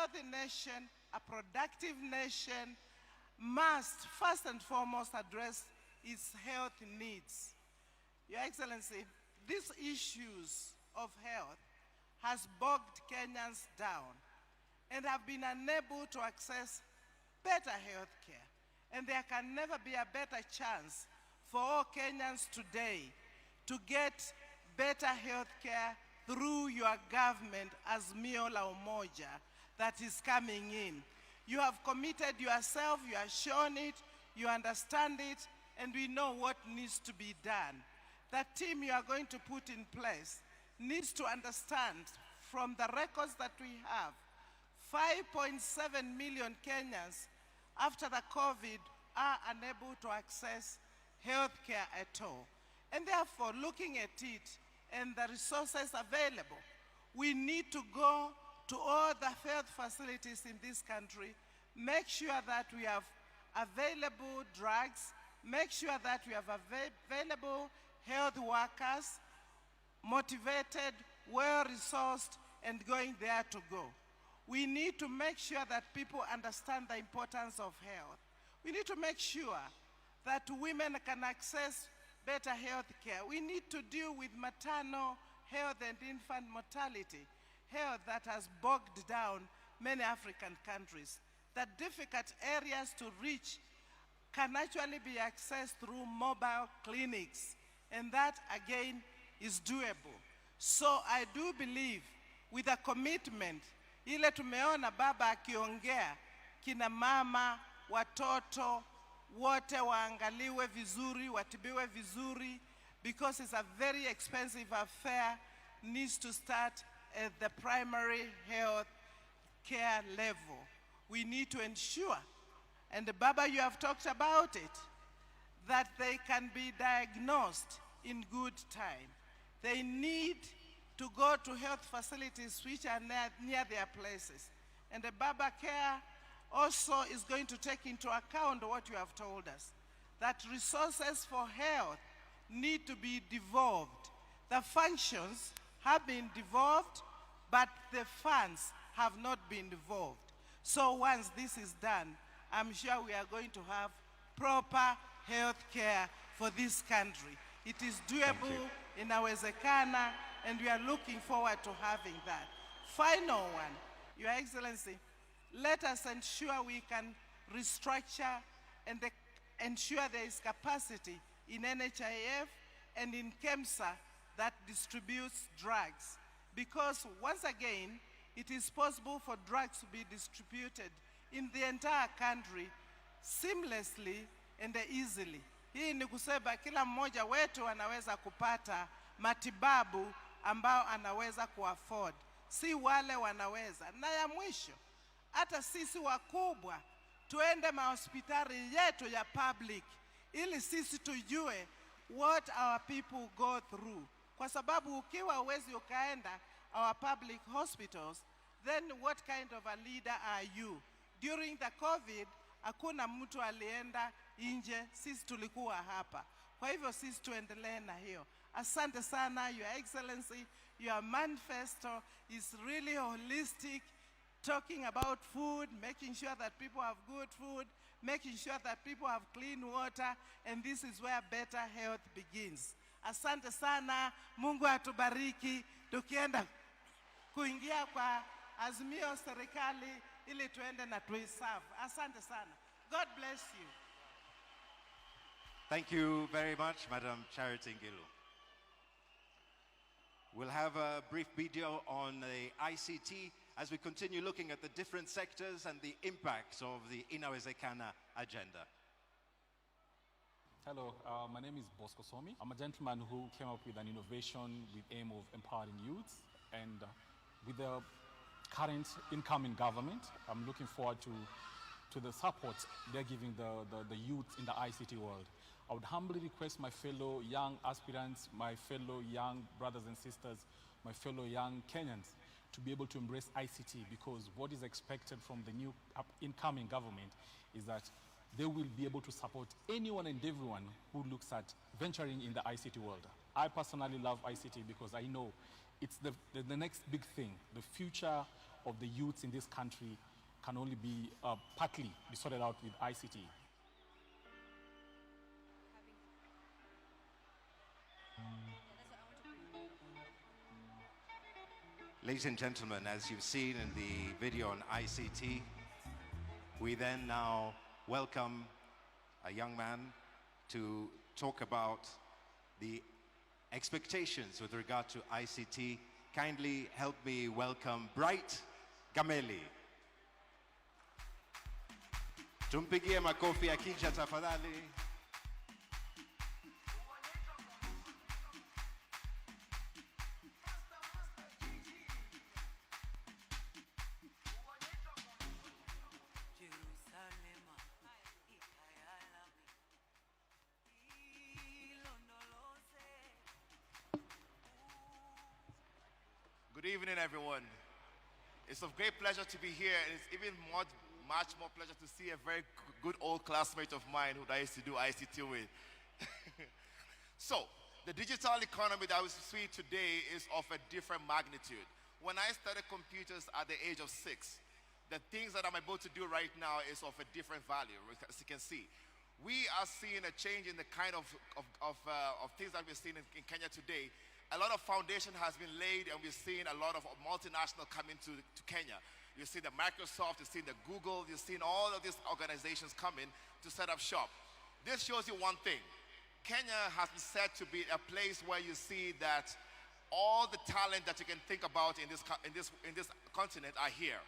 healthy nation, a productive nation, must first and foremost address its health needs. Your Excellency, these issues of health has bogged Kenyans down and have been unable to access better health care. And there can never be a better chance for all Kenyans today to get better health care through your government, Azimio la Umoja, that is coming in. You have committed yourself, you have shown it, you understand it, and we know what needs to be done. That team you are going to put in place needs to understand from the records that we have, 5.7 million Kenyans after the COVID are unable to access health care at all. And therefore, looking at it and the resources available, we need to go to all the health facilities in this country, make sure that we have available drugs, make sure that we have available health workers, motivated, well-resourced, and going there to go. We need to make sure that people understand the importance of health. We need to make sure that women can access better health care. We need to deal with maternal health and infant mortality, health that has bogged down many African countries. The difficult areas to reach can actually be accessed through mobile clinics, and that again is doable. So I do believe with a commitment, ile tumeona baba akiongea, kina mama, watoto, wote waangaliwe vizuri, watibiwe vizuri, because it's a very expensive affair, needs to start at the primary health care level. We need to ensure, and Baba, you have talked about it, that they can be diagnosed in good time. They need to go to health facilities which are near their places. And the Baba Care also is going to take into account what you have told us, that resources for health need to be devolved. The functions have been devolved, but the funds have not been devolved. So once this is done, I'm sure we are going to have proper health care for this country. It is doable, inawezekana, and we are looking forward to having that. Final one, Your Excellency, let us ensure we can restructure and ensure there is capacity in NHIF and in KEMSA that distributes drugs. Because once again, it is possible for drugs to be distributed in the entire country seamlessly and easily. Hii ni kusema kila mmoja wetu anaweza kupata matibabu ambao anaweza kuafford. Si wale wanaweza. Na ya mwisho, hata sisi wakubwa tuende mahospitali yetu ya public ili sisi tujue what our people go through. Kwa sababu ukiwa uwezi ukaenda our public hospitals, then what kind of a leader are you? During the COVID, hakuna mtu alienda nje, sisi tulikuwa hapa. Kwa hivyo sisi tuendelee na hiyo. Asante sana, Your Excellency. Your manifesto is really holistic, talking about food, making sure that people have good food, making sure that people have clean water, and this is where better health begins. Asante sana, Mungu atubariki, tukienda kuingia kwa azimio serikali ili tuende na tuiserve. Asante sana. God bless you. Thank you very much, Madam Charity Ngilu. We'll have a brief video on the ICT as we continue looking at the different sectors and the impacts of the Inawezekana agenda. Hello, my name is Bosco Somi. I'm a gentleman who came up with an innovation with aim of empowering youths, and with the current incoming government, I'm looking forward to the support they're giving the youth in the ICT world. I would humbly request my fellow young aspirants, my fellow young brothers and sisters, my fellow young Kenyans to be able to embrace ICT, because what is expected from the new incoming government is that they will be able to support anyone and everyone who looks at venturing in the ICT world. I personally love ICT because I know it's the next big thing. The future of the youths in this country can only be partly be sorted out with ICT. Ladies and gentlemen, as you've seen in the video on ICT, we then now welcome a young man to talk about the expectations with regard to ICT. Kindly help me welcome Bright Gameli. Tumpigie makofi akija tafadhali. Good evening, everyone. It's a great pleasure to be here, and it's even much more pleasure to see a very good old classmate of mine who I used to do ICT with. So, the digital economy that we see today is of a different magnitude. When I started computers at the age of 6, the things that I'm able to do right now is of a different value, as you can see. We are seeing a change in the kind of things that we're seeing in Kenya today. A lot of foundation has been laid, and we're seeing a lot of multinational coming to Kenya. You've seen the Microsoft, you've seen the Google, you've seen all of these organizations coming to set up shop. This shows you one thing. Kenya has been said to be a place where you see that all the talent that you can think about in this continent are here.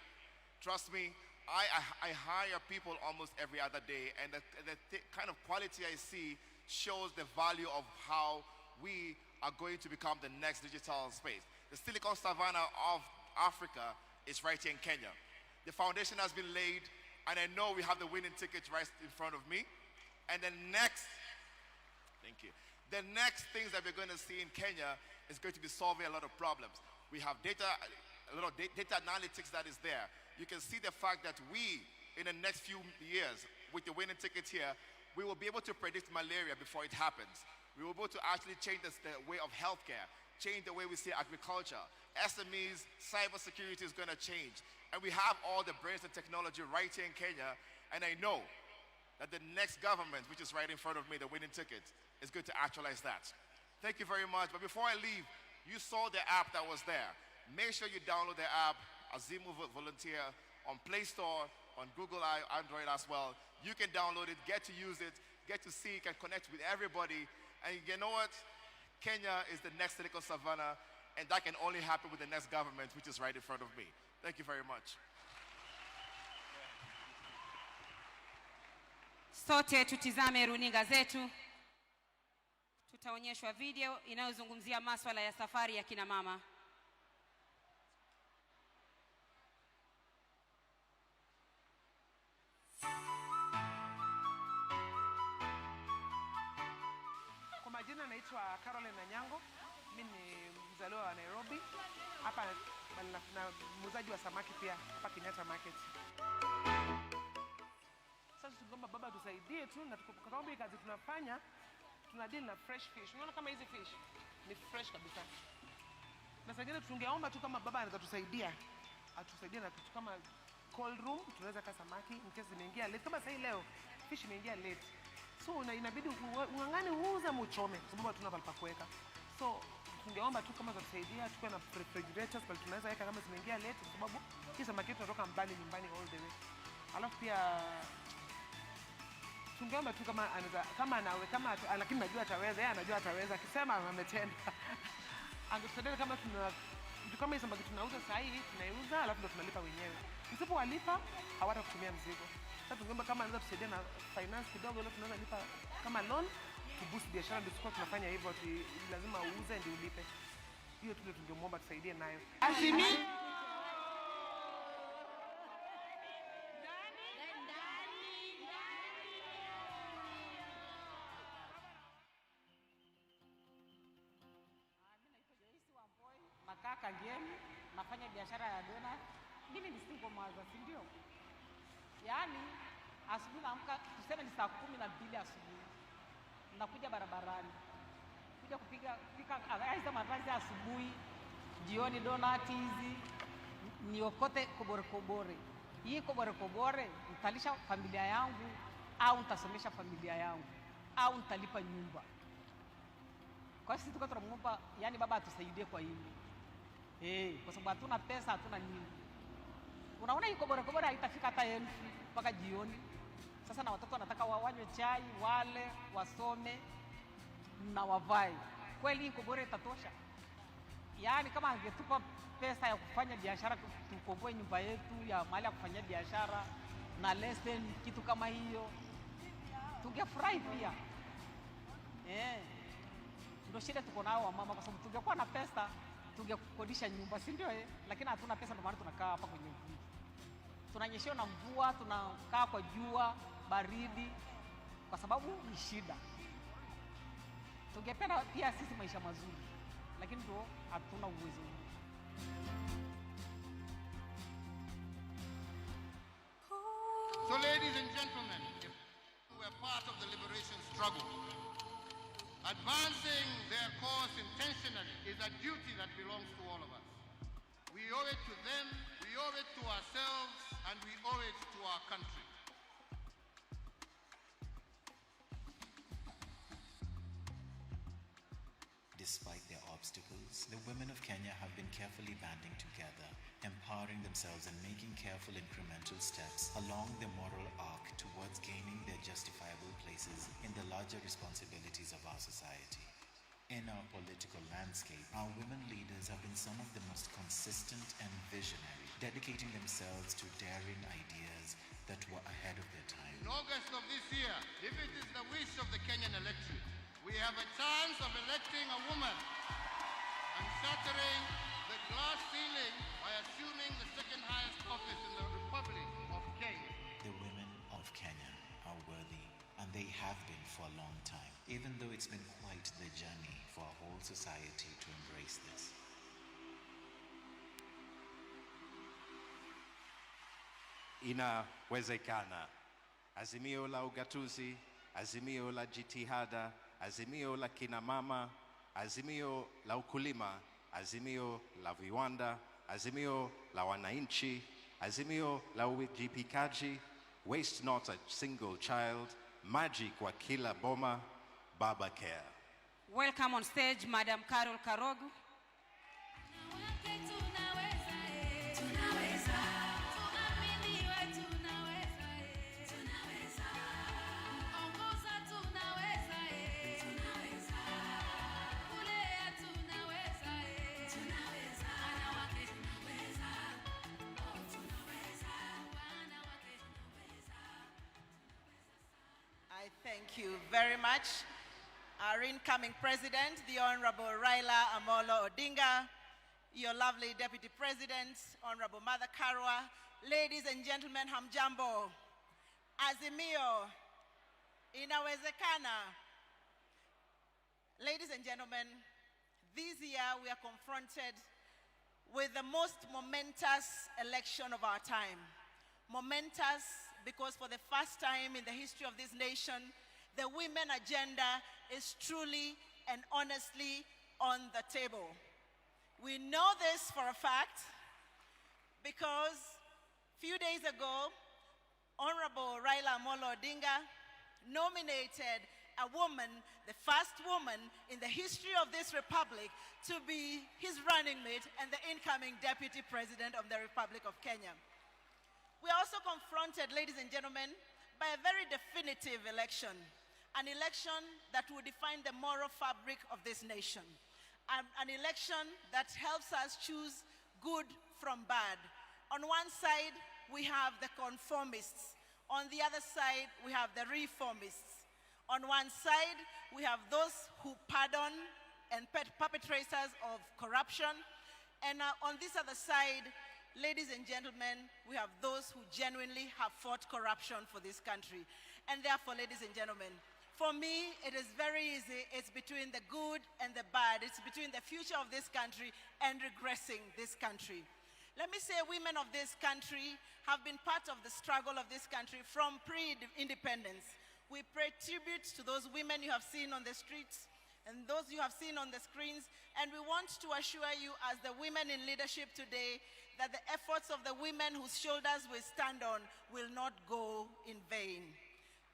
Trust me, I hire people almost every other day, and the kind of quality I see shows the value of how we are going to become the next digital space. The Silicon Savannah of Africa is right here in Kenya. The foundation has been laid, and I know we have the winning ticket right in front of me. And the next things that we're going to see in Kenya is going to be solving a lot of problems. We have a lot of data analytics that is there. You can see the fact that we, in the next few years, with the winning ticket here, we will be able to predict malaria before it happens. We will be able to actually change the way of healthcare, change the way we see agriculture. SMEs, cybersecurity is going to change. And we have all the brains and technology right here in Kenya. And I know that the next government, which is right in front of me, the winning ticket, is going to actualize that. Thank you very much. But before I leave, you saw the app that was there. Make sure you download the app, Azimio Volunteer, on Play Store, on Google Android as well. You can download it, get to use it, get to see, can connect with everybody. And you know what? Kenya is the next Silicon Savannah, and that can only happen with the next government, which is right in front of me. Thank you very much. Sote tutizame runinga zetu. Tutaonyeshwa video inayozungumzia masuala ya safari ya kina mama. Majina naitwa Caroline Nanyango. Mimi ni mzaliwa wa Nairobi. Hapa na muuzaji wa samaki pia hapa Kenyatta Market. Sasa tungeomba baba tusaidie tu, na kwa sababu hii kazi tunafanya tuna deal na fresh fish. Unaona kama hizi fish ni fresh kabisa. Na sasa tungeomba tu kama baba anaweza tusaidia. Atusaidie na kitu kama cold room, tunaweza kama samaki in case imeingia late. Kama sasa leo fish imeingia late. So inabidi ungangane uuze mchome kwa sababu hatuna pale pa kuweka. So tungeomba tu kama tutasaidia tuwe na refrigerators pale tunaweza weka kama zimeingia late kwa sababu hii samaki tunatoka mbali nyumbani all the way. Alafu pia tungeomba tu kama anaweza kama lakini najua ataweza, yeye anajua ataweza, akisema ametenda. Angetusaidia kama kama hii samaki tunauza saa hii tunaiuza alafu ndo tunalipa wenyewe. Usipowalipa hawatakutumia mzigo. Sasa tungeomba kama anaweza tusaidia na finance kidogo, ile tunaweza lipa kama loan to boost biashara, ndio sikuwa tunafanya hivyo, lazima uuze ndio ulipe. Hiyo tu tungemuomba tusaidie nayo. Azimio Makaka ngeni, nafanya biashara ya donut. Mimi ni single mother, si ndio? Yaani asubuhi naamka tuseme ni saa 12 asubuhi. Nakuja barabarani. Kuja kupika aidha maandazi asubuhi, jioni donut hizi. niokote kobore. Hii kobore nitalisha familia yangu au nitasomesha familia yangu au nitalipa nyumba. Kwa sisi tuko tunamuomba yani baba atusaidie kwa hili. Kwa sababu hatuna pesa, hatuna nini. Unaona hii kobore haitafika hata 1000 mpaka jioni. Sasa na watoto wanataka wanywe chai, wale, wasome na wavae. Kweli hii kobore itatosha? Yaani kama angetupa pesa ya kufanya biashara, tukomboe nyumba yetu ya mahali ya kufanya biashara na lesson kitu kama hiyo, tungefurahi pia. Ndio shida tuko nao wa mama, kwa sababu tungekuwa na pesa tungekodisha nyumba, si ndio? Lakini hatuna pesa, ndio maana tunakaa hapa kwenye vumbi. Tunanyeshewa na mvua, tunakaa kwa jua, baridi, kwa sababu ni shida. Tungependa pia sisi maisha mazuri, lakini ndio hatuna uwezo. So ladies and gentlemen, we are part of the liberation struggle. Advancing their cause intentionally is a duty that belongs to all of us. We owe it to them, we owe it to ourselves, and we owe it to our country. Despite their obstacles, the women of Kenya have been carefully banding together, empowering themselves and making careful incremental steps along the moral arc towards gaining their justifiable places in the larger responsibilities of our society. In our political landscape, our women leaders have been some of the most consistent and visionary, dedicating themselves to daring ideas that were ahead of their time. In August of this year, if it is the wish of the Kenyan electorate, we have a chance of electing a woman and shattering the glass ceiling by assuming the second highest office in the Republic of Kenya. The women of Kenya are worthy, and they have been for a long time, even though it's been quite the journey for our whole society to embrace this. Inawezekana. Azimio la ugatuzi, azimio la jitihada, azimio la kina mama, azimio la ukulima, azimio la viwanda, azimio la wananchi, azimio la uwajibikaji, waste not a single child, maji kwa kila boma, Baba Care. Welcome on stage, Madam Carol Karogu. Thank you very much. Our incoming president, the Honorable RAILA Amolo Odinga, your lovely deputy president, Honorable Mother Karua, ladies and gentlemen, hamjambo, Azimio, inawezekana. Ladies and gentlemen, this year we are confronted with the most momentous election of our time. Momentous because for the first time in the history of this nation, the women agenda is truly and honestly on the table. We know this for a fact because a few days ago, Honorable RAILA Amolo Odinga nominated a woman, the first woman in the history of this republic, to be his running mate and the incoming deputy president of the Republic of Kenya. We are also confronted, ladies and gentlemen, by a very definitive election, an election that will define the moral fabric of this nation, an election that helps us choose good from bad. On one side, we have the conformists. On the other side, we have the reformists. On one side, we have those who pardon and perpetrators of corruption, and on this other side, ladies and gentlemen, we have those who genuinely have fought corruption for this country. And therefore, ladies and gentlemen, for me, it is very easy. It's between the good and the bad. It's between the future of this country and regressing this country. Let me say women of this country have been part of the struggle of this country from pre-independence. We pay tribute to those women you have seen on the streets and those you have seen on the screens, and we want to assure you as the women in leadership today that the efforts of the women whose shoulders we stand on will not go in vain.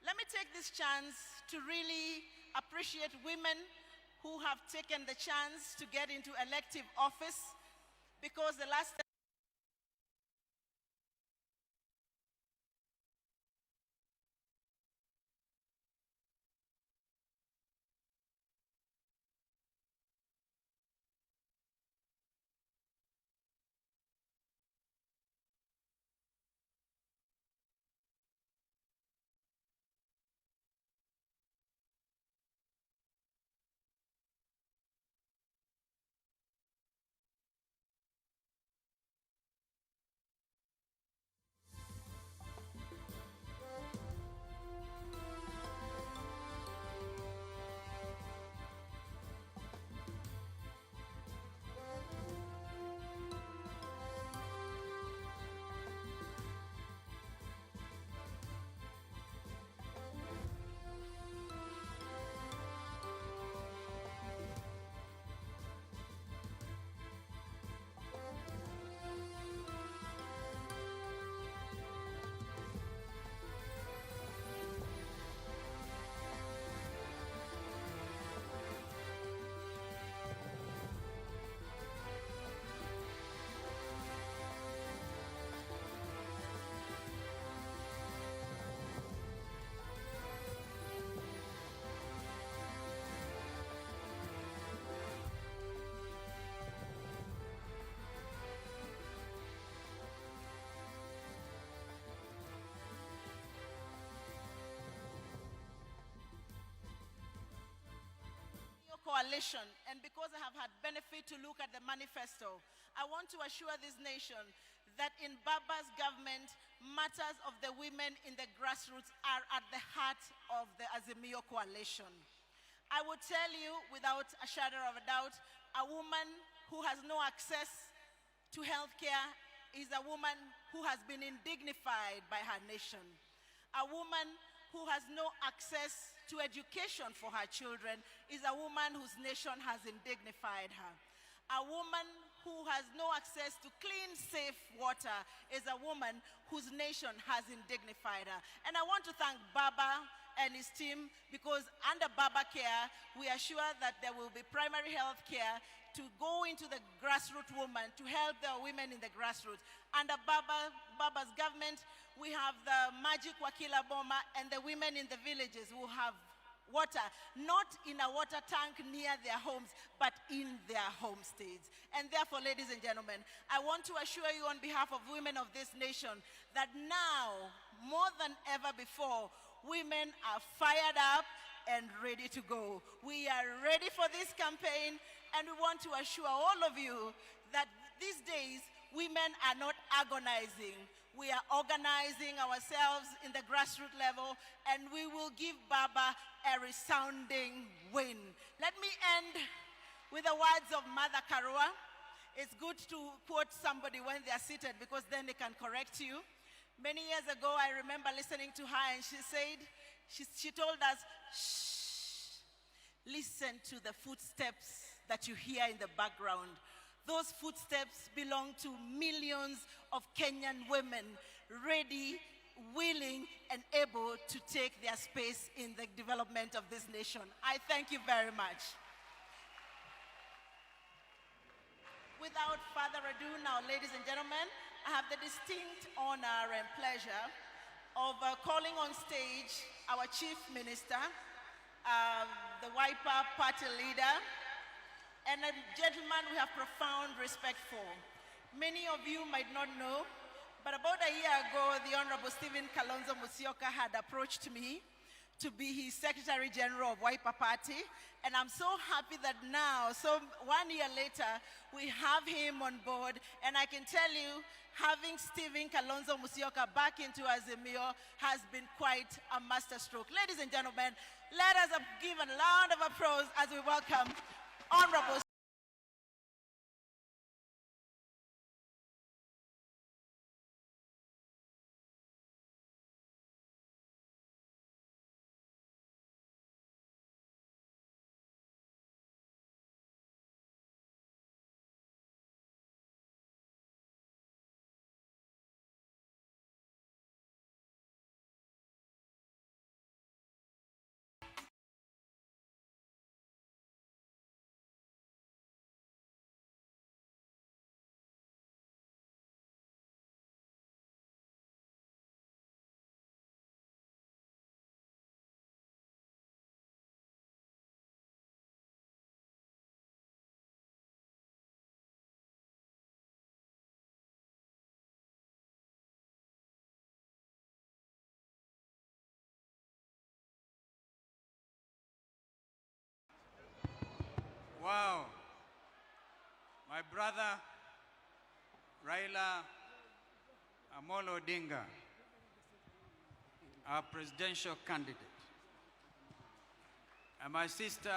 Let me take this chance to really appreciate women who have taken the chance to get into elective office, because the last coalition, and because I have had benefit to look at the manifesto, I want to assure this nation that in Baba's government, matters of the women in the grassroots are at the heart of the Azimio coalition. I would tell you without a shadow of a doubt, a woman who has no access to healthcare is a woman who has been indignified by her nation. A woman who has no access to education for her children is a woman whose nation has indignified her. A woman who has no access to clean, safe water is a woman whose nation has indignified her. And I want to thank Baba and his team, because under Baba Care, we are sure that there will be primary health care to go into the grassroots woman, to help the women in the grassroots. Under Baba's government, we have the Magic Wakila Boma and the women in the villages who have water, not in a water tank near their homes, but in their homesteads. And therefore, ladies and gentlemen, I want to assure you on behalf of women of this nation that now, more than ever before, women are fired up and ready to go. We are ready for this campaign, and we want to assure all of you that these days, women are not agonizing. We are organizing ourselves in the grassroots level, and we will give Baba a resounding win. Let me end with the words of Mother Karua. It's good to quote somebody when they are seated, because then they can correct you. Many years ago, I remember listening to her, and she said, she told us, shh, listen to the footsteps that you hear in the background. Those footsteps belong to millions of Kenyan women ready, willing, and able to take their space in the development of this nation. I thank you very much. Without further ado now, ladies and gentlemen, I have the distinct honor and pleasure of calling on stage our Chief Minister, the Wiper Party leader, and a gentleman we have profound respect for. Many of you might not know, but about a year ago, the Honorable Stephen Kalonzo Musyoka had approached me to be his Secretary General of Wiper Party, and I'm so happy that now, so 1 year later, we have him on board, and I can tell you, having Stephen Kalonzo Musyoka back into Azimio has been quite a masterstroke. Ladies and gentlemen, let us give a round of applause as we welcome Honorable Wow. My brother, Raila Amolo Odinga, our presidential candidate, and my sister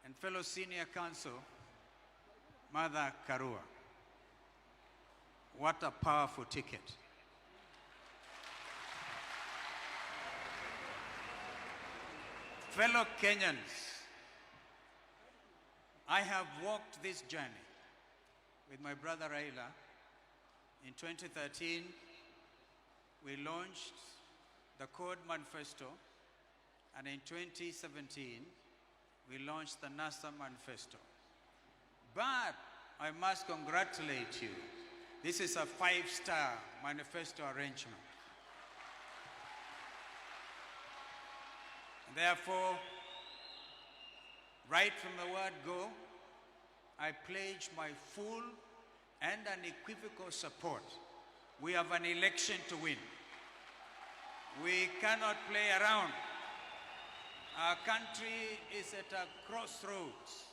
and fellow senior counsel, Mother Karua. What a powerful ticket. Fellow Kenyans, I have walked this journey with my brother Raila. In 2013, we launched the Code Manifesto, and in 2017, we launched the NASA Manifesto. But I must congratulate you. This is a 5-star manifesto arrangement. Therefore, right from the word go, I pledge my full and unequivocal support. We have an election to win. We cannot play around. Our country is at a crossroads.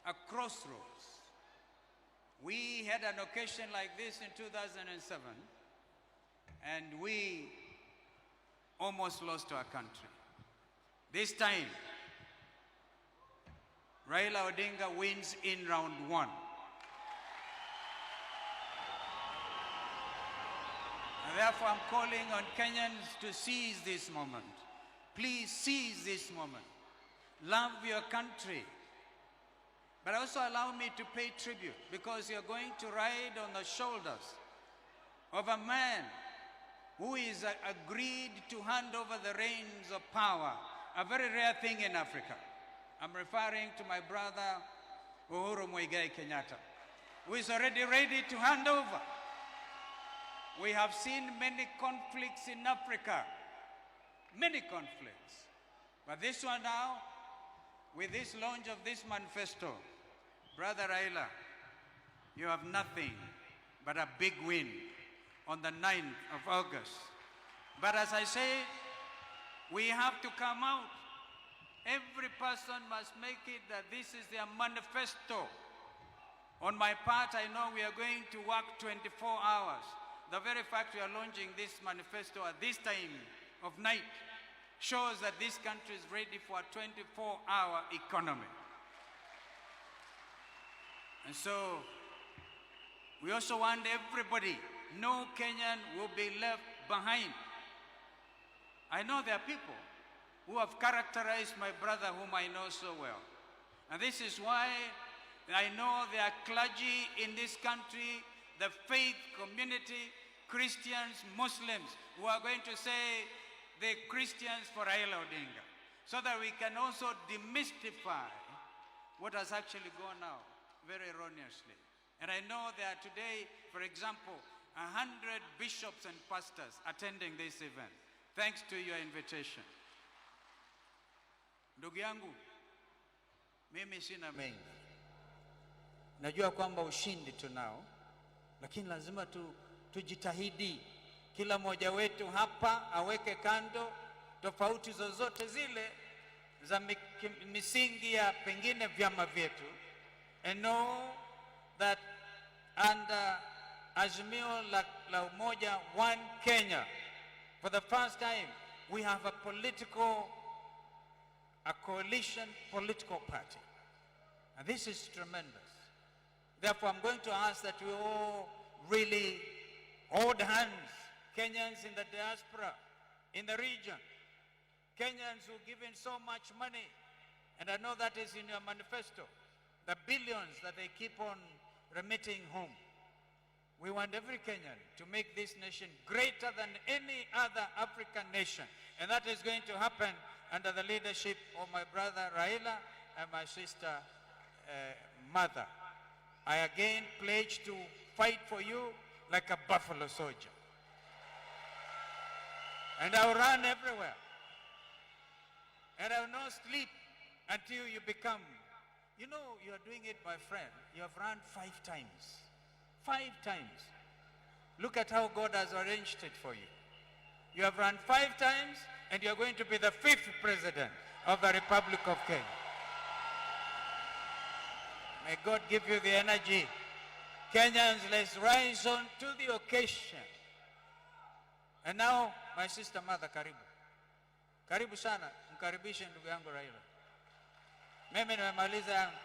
A crossroads. We had an occasion like this in 2007, and we almost lost our country. This time, Raila Odinga wins in round 1. And therefore, I'm calling on Kenyans to seize this moment. Please seize this moment. Love your country. But also allow me to pay tribute, because you're going to ride on the shoulders of a man who is agreed to hand over the reins of power, a very rare thing in Africa. I'm referring to my brother Uhuru Muigai Kenyatta, who is already ready to hand over. We have seen many conflicts in Africa, many conflicts. But this one now, with this launch of this manifesto, Brother Raila, you have nothing but a big win on the 9th of August. But as I say, we have to come out. Every person must make it that this is their manifesto. On my part, I know we are going to work 24 hours. The very fact we are launching this manifesto at this time of night shows that this country is ready for a 24-hour economy. And so, we also want everybody, no Kenyan will be left behind. I know there are people who have characterized my brother, whom I know so well. And this is why I know there are clergy in this country, the faith community, Christians, Muslims, who are going to say the Christians for Raila Odinga, so that we can also demystify what has actually gone out very erroneously. And I know there are today, for example, 100 bishops and pastors attending this event, thanks to your invitation. Ndugu yangu, mimi sina mengi. Najua kwamba ushindi tunao, lakini lazima tujitahidi. Kila mmoja wetu hapa aweke kando tofauti zozote zile za misingi ya pengine vyama vyetu, and know that under Azimio la Umoja, One Kenya, for the first time, we have a coalition political party. And this is tremendous. Therefore, I'm going to ask that we all really hold hands, Kenyans in the diaspora, in the region, Kenyans who give in so much money, and I know that is in your manifesto, the billions that they keep on remitting home. We want every Kenyan to make this nation greater than any other African nation. And that is going to happen under the leadership of my brother Raila and my sister Mother. I again pledge to fight for you like a buffalo soldier. And I will run everywhere. And I will not sleep until you become. You know, you are doing it, my friend. You have run 5 times. 5 times. Look at how God has arranged it for you. You have run 5 times, and you are going to be the 5th president of the Republic of Kenya. May God give you the energy. Kenyans, let's rise on to the occasion. And now, my sister mother, karibu. Karibu sana, mkaribishe ndugu yangu Raila. Mimi nimemaliza yangu.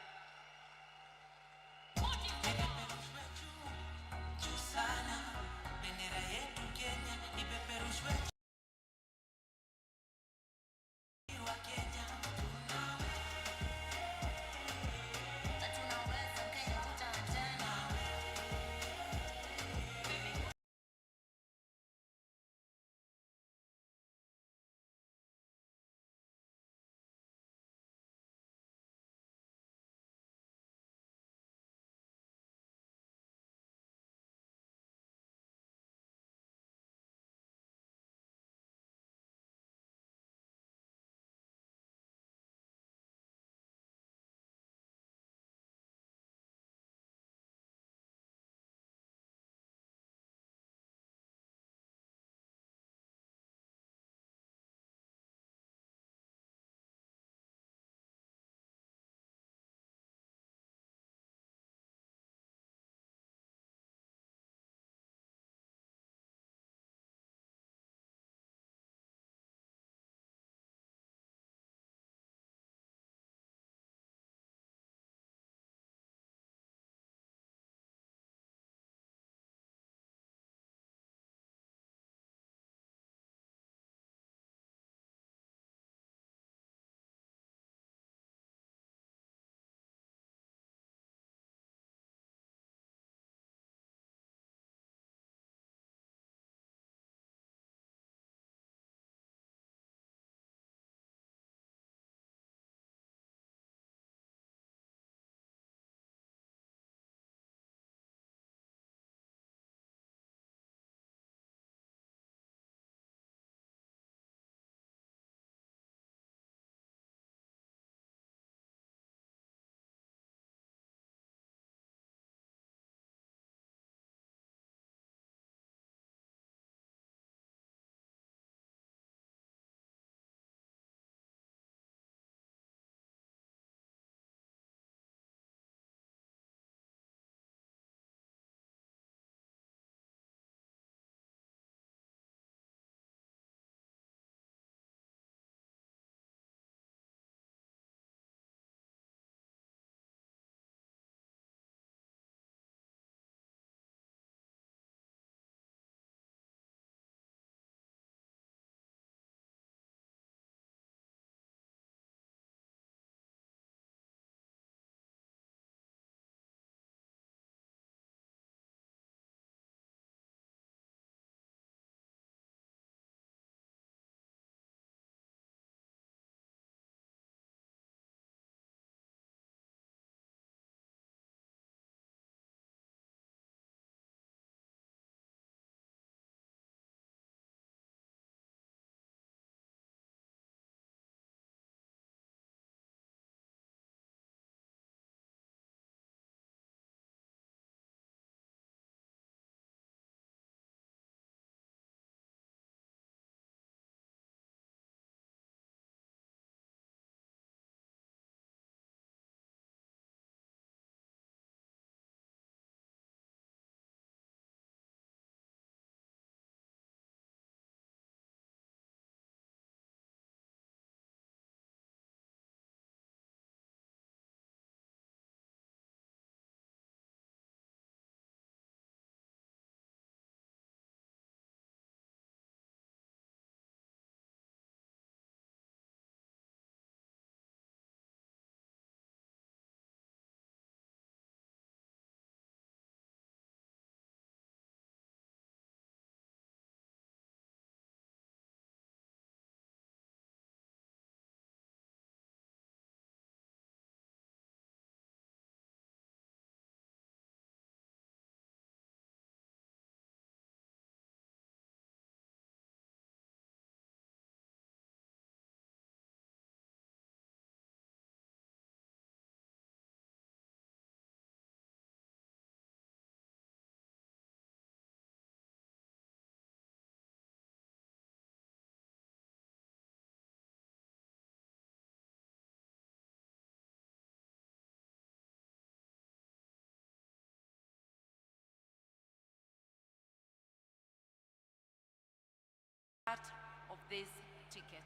of this ticket.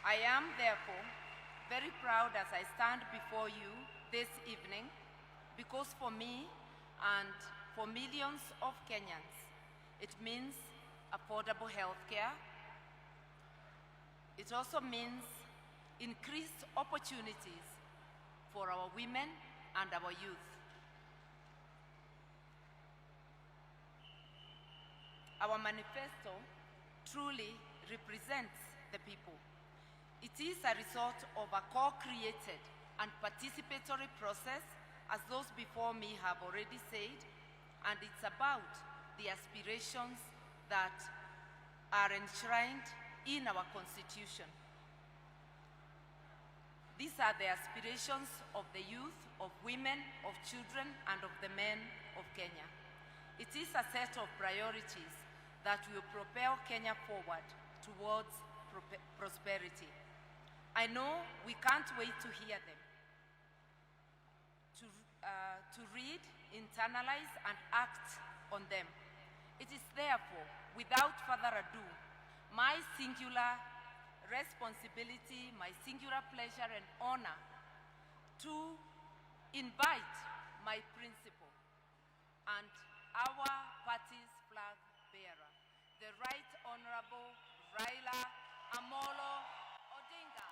I am, therefore, very proud as I stand before you this evening, because for me and for millions of Kenyans, it means affordable health care. It also means increased opportunities for our women and our youth. Our manifesto truly represents the people. It is a result of a co-created and participatory process, as those before me have already said, and it's about the aspirations that are enshrined in our Constitution. These are the aspirations of the youth, of women, of children, and of the men of Kenya. It is a set of priorities that will propel Kenya forward towards prosperity. I know we can't wait to hear them, to read, internalize, and act on them. It is therefore, without further ado, my singular responsibility, my singular pleasure and honor to invite my principal and our party's flag bearer, the Right Honorable RAILA Amolo Odinga.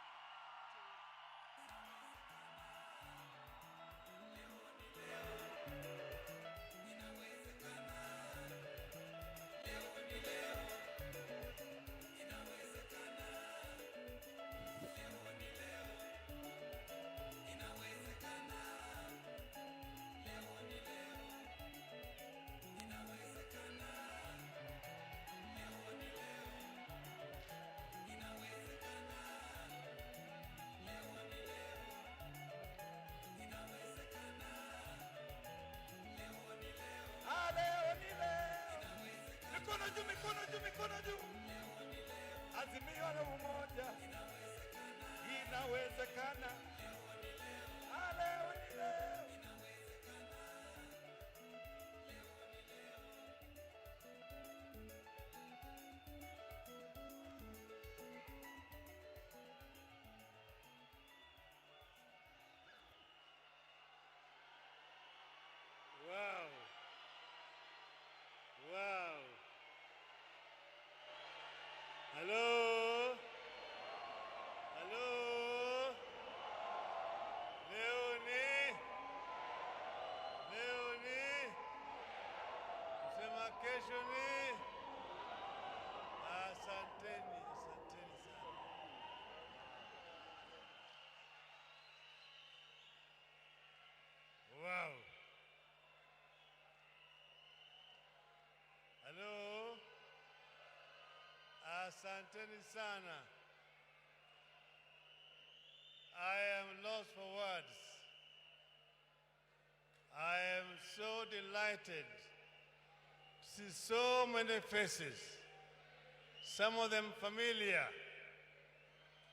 Mikono juu. Azimio la umoja. Inawezekana. Leo ni leo. Wow. Wow. Hello? Hello? Leonie? Leonie? Kusema kesho ni? Asanteni, asanteni sana. Wow. Hello? Asanteni sana. I am lost for words. I am so delighted to see so many faces, some of them familiar,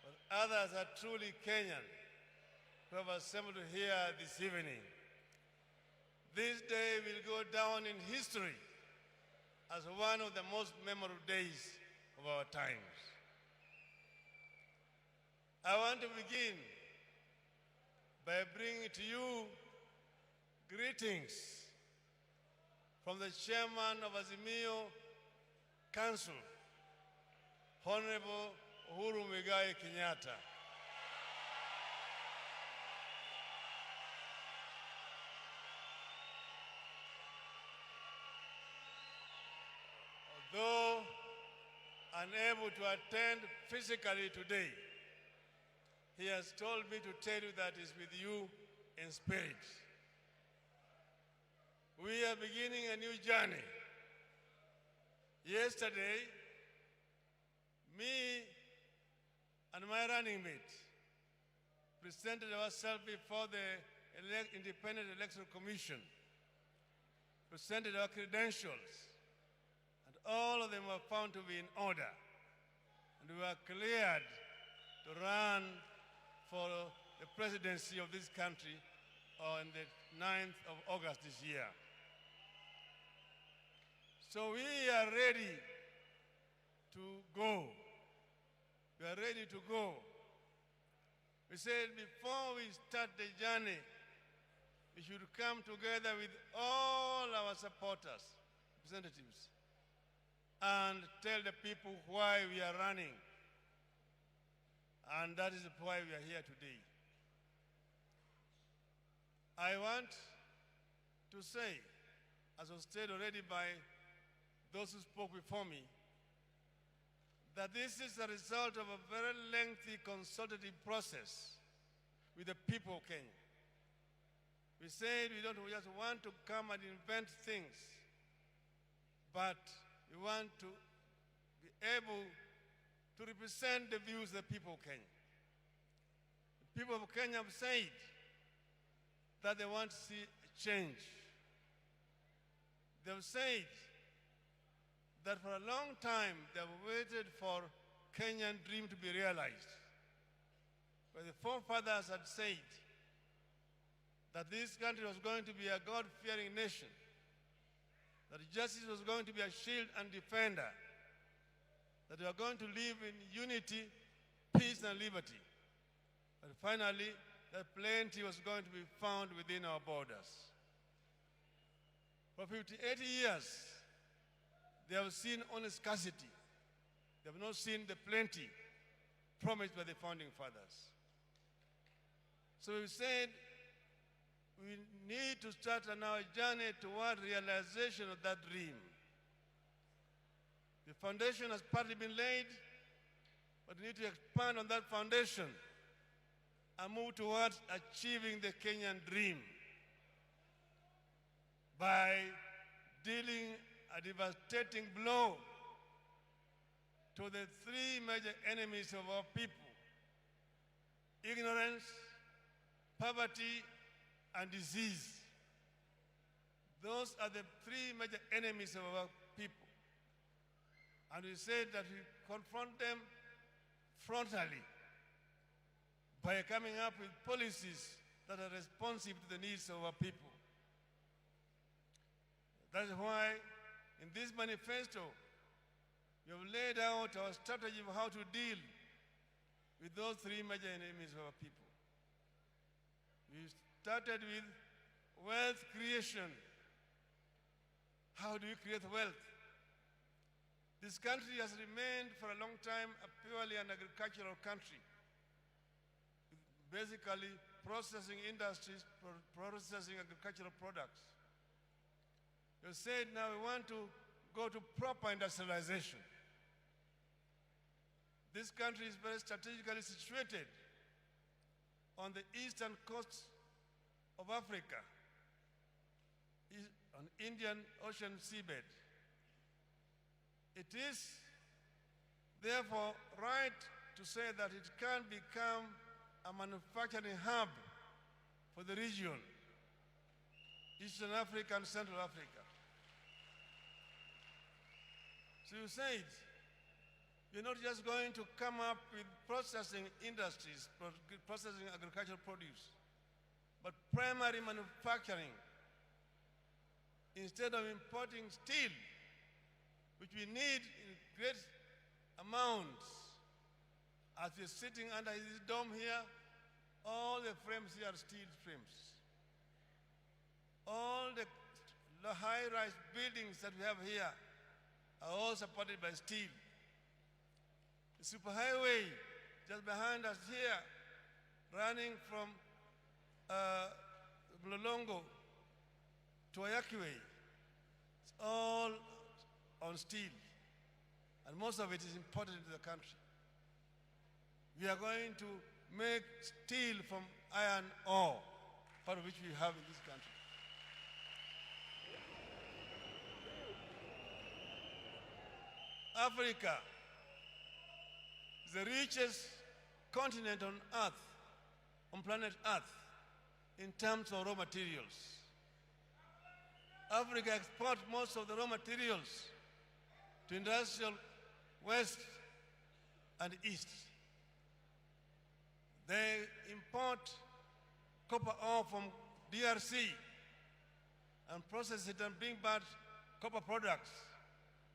but others are truly Kenyan, who have assembled here this evening. This day will go down in history as one of the most memorable days of our times. I want to begin by bringing to you greetings from the chairman of Azimio Council, Honorable Uhuru Muigai Kenyatta. Although unable to attend physically today, he has told me to tell you that he's with you in spirit. We are beginning a new journey. Yesterday, me and my running mate presented ourselves before the Independent Electoral Commission, presented our credentials, and all of them were found to be in order. And we were cleared to run for the presidency of this country on the 9th of August this year. So we are ready to go. We are ready to go. We said before we start the journey, we should come together with all our supporters, representatives, and tell the people why we are running. And that is why we are here today. I want to say, as was said already by those who spoke before me, that this is a result of a very lengthy consultative process with the people of Kenya. We said we don't just want to come and invent things, but we want to be able to represent the views of the people of Kenya. The people of Kenya have said that they want to see a change. They've said that for a long time they've waited for Kenyan dream to be realized. But the forefathers had said that this country was going to be a God-fearing nation, that justice was going to be a shield and defender, that we are going to live in unity, peace, and liberty. But finally, that plenty was going to be found within our borders. For 58 years, they have seen only scarcity. They have not seen the plenty promised by the founding fathers. So we said we need to start on our journey toward realization of that dream. The foundation has partly been laid, but we need to expand on that foundation and move towards achieving the Kenyan dream by dealing a devastating blow to the three major enemies of our people: ignorance, poverty, and disease. Those are the three major enemies of our people. And we said that we confront them frontally by coming up with policies that are responsive to the needs of our people. That is why in this manifesto, we have laid out our strategy of how to deal with those three major enemies of our people. We started with wealth creation. How do we create wealth? This country has remained for a long time purely an agricultural country, with basically processing industries, processing agricultural products. You said now we want to go to proper industrialization. This country is very strategically situated on the eastern coast of Africa, on Indian Ocean seabed. It is therefore right to say that it can become a manufacturing hub for the region, Eastern Africa and Central Africa. So you said, you're not just going to come up with processing industries, processing agricultural produce, but primary manufacturing. Instead of importing steel, which we need in great amounts, as we're sitting under this dome here, all the frames here are steel frames. All the high-rise buildings that we have here are all supported by steel. The superhighway just behind us here, running from Mlolongo to Ayakiwe, it's all on steel, and most of it is imported into the country. We are going to make steel from iron ore, part of which we have in this country. Africa is the richest continent on Earth, on planet Earth, in terms of raw materials. Africa exports most of the raw materials to industrial West and East. They import copper ore from DRC and process it and bring back copper products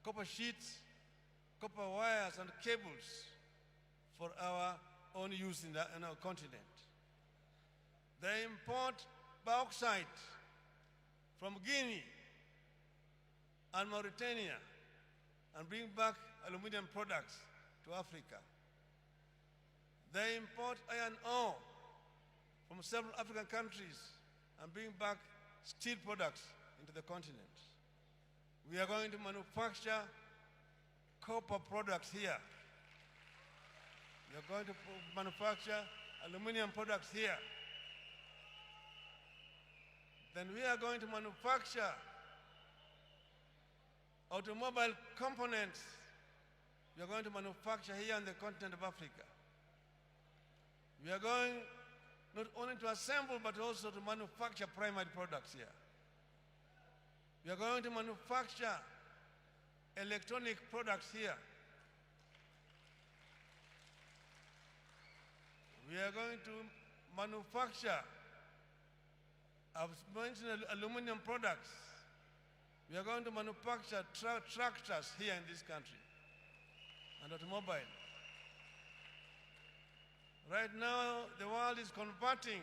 copper sheets, copper wires, and cables for our own use in our continent. They import bauxite from Guinea and Mauritania and bring back aluminum products to Africa. They import iron ore from several African countries and bring back steel products into the continent. We are going to manufacture copper products here. We are going to manufacture aluminum products here. Then we are going to manufacture automobile components. We are going to manufacture here on the continent of Africa. We are going not only to assemble but also to manufacture primary products here. We are going to manufacture electronic products here. We are going to manufacture, I've mentioned aluminum products. We are going to manufacture tractors here in this country and automobile. Right now, the world is converting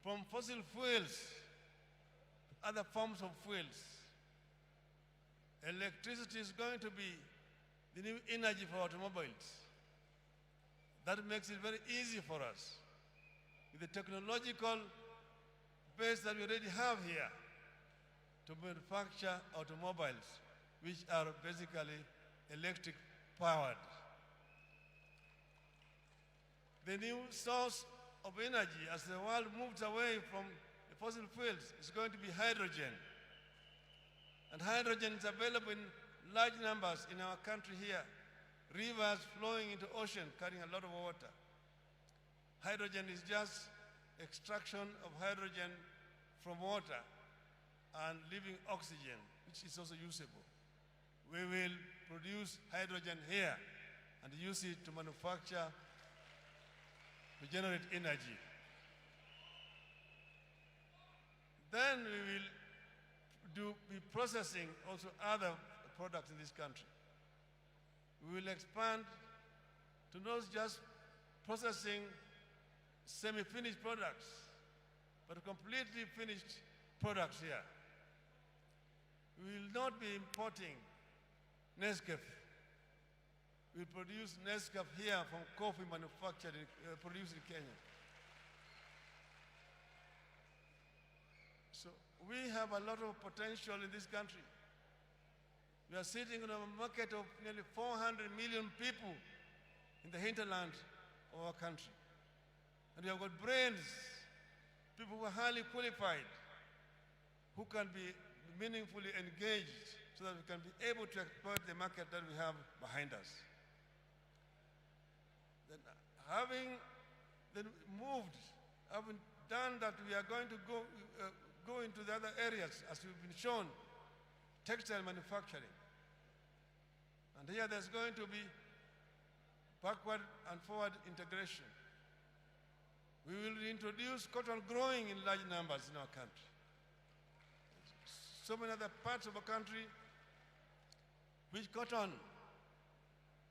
from fossil fuels to other forms of fuels. Electricity is going to be the new energy for automobiles. That makes it very easy for us, with the technological base that we already have here, to manufacture automobiles, which are basically electric powered. The new source of energy as the world moves away from the fossil fuels is going to be hydrogen. And hydrogen is available in large numbers in our country here. Rivers flowing into ocean carrying a lot of water. Hydrogen is just extraction of hydrogen from water and leaving oxygen, which is also usable. We will produce hydrogen here and use it to manufacture, to generate energy. Then we will be processing also other products in this country. We will expand to not just processing semi-finished products, but completely finished products here. We will not be importing Nescafe. We produce Nescafe here from coffee manufactured, produced in Kenya. So we have a lot of potential in this country. We are sitting on a market of nearly 400 million people in the hinterland of our country. And we have got brains, people who are highly qualified, who can be meaningfully engaged so that we can be able to exploit the market that we have behind us. Then having done that, we are going to go into the other areas, as we've been shown, textile manufacturing. And here there's going to be backward and forward integration. We will introduce cotton growing in large numbers in our country. So many other parts of our country which cotton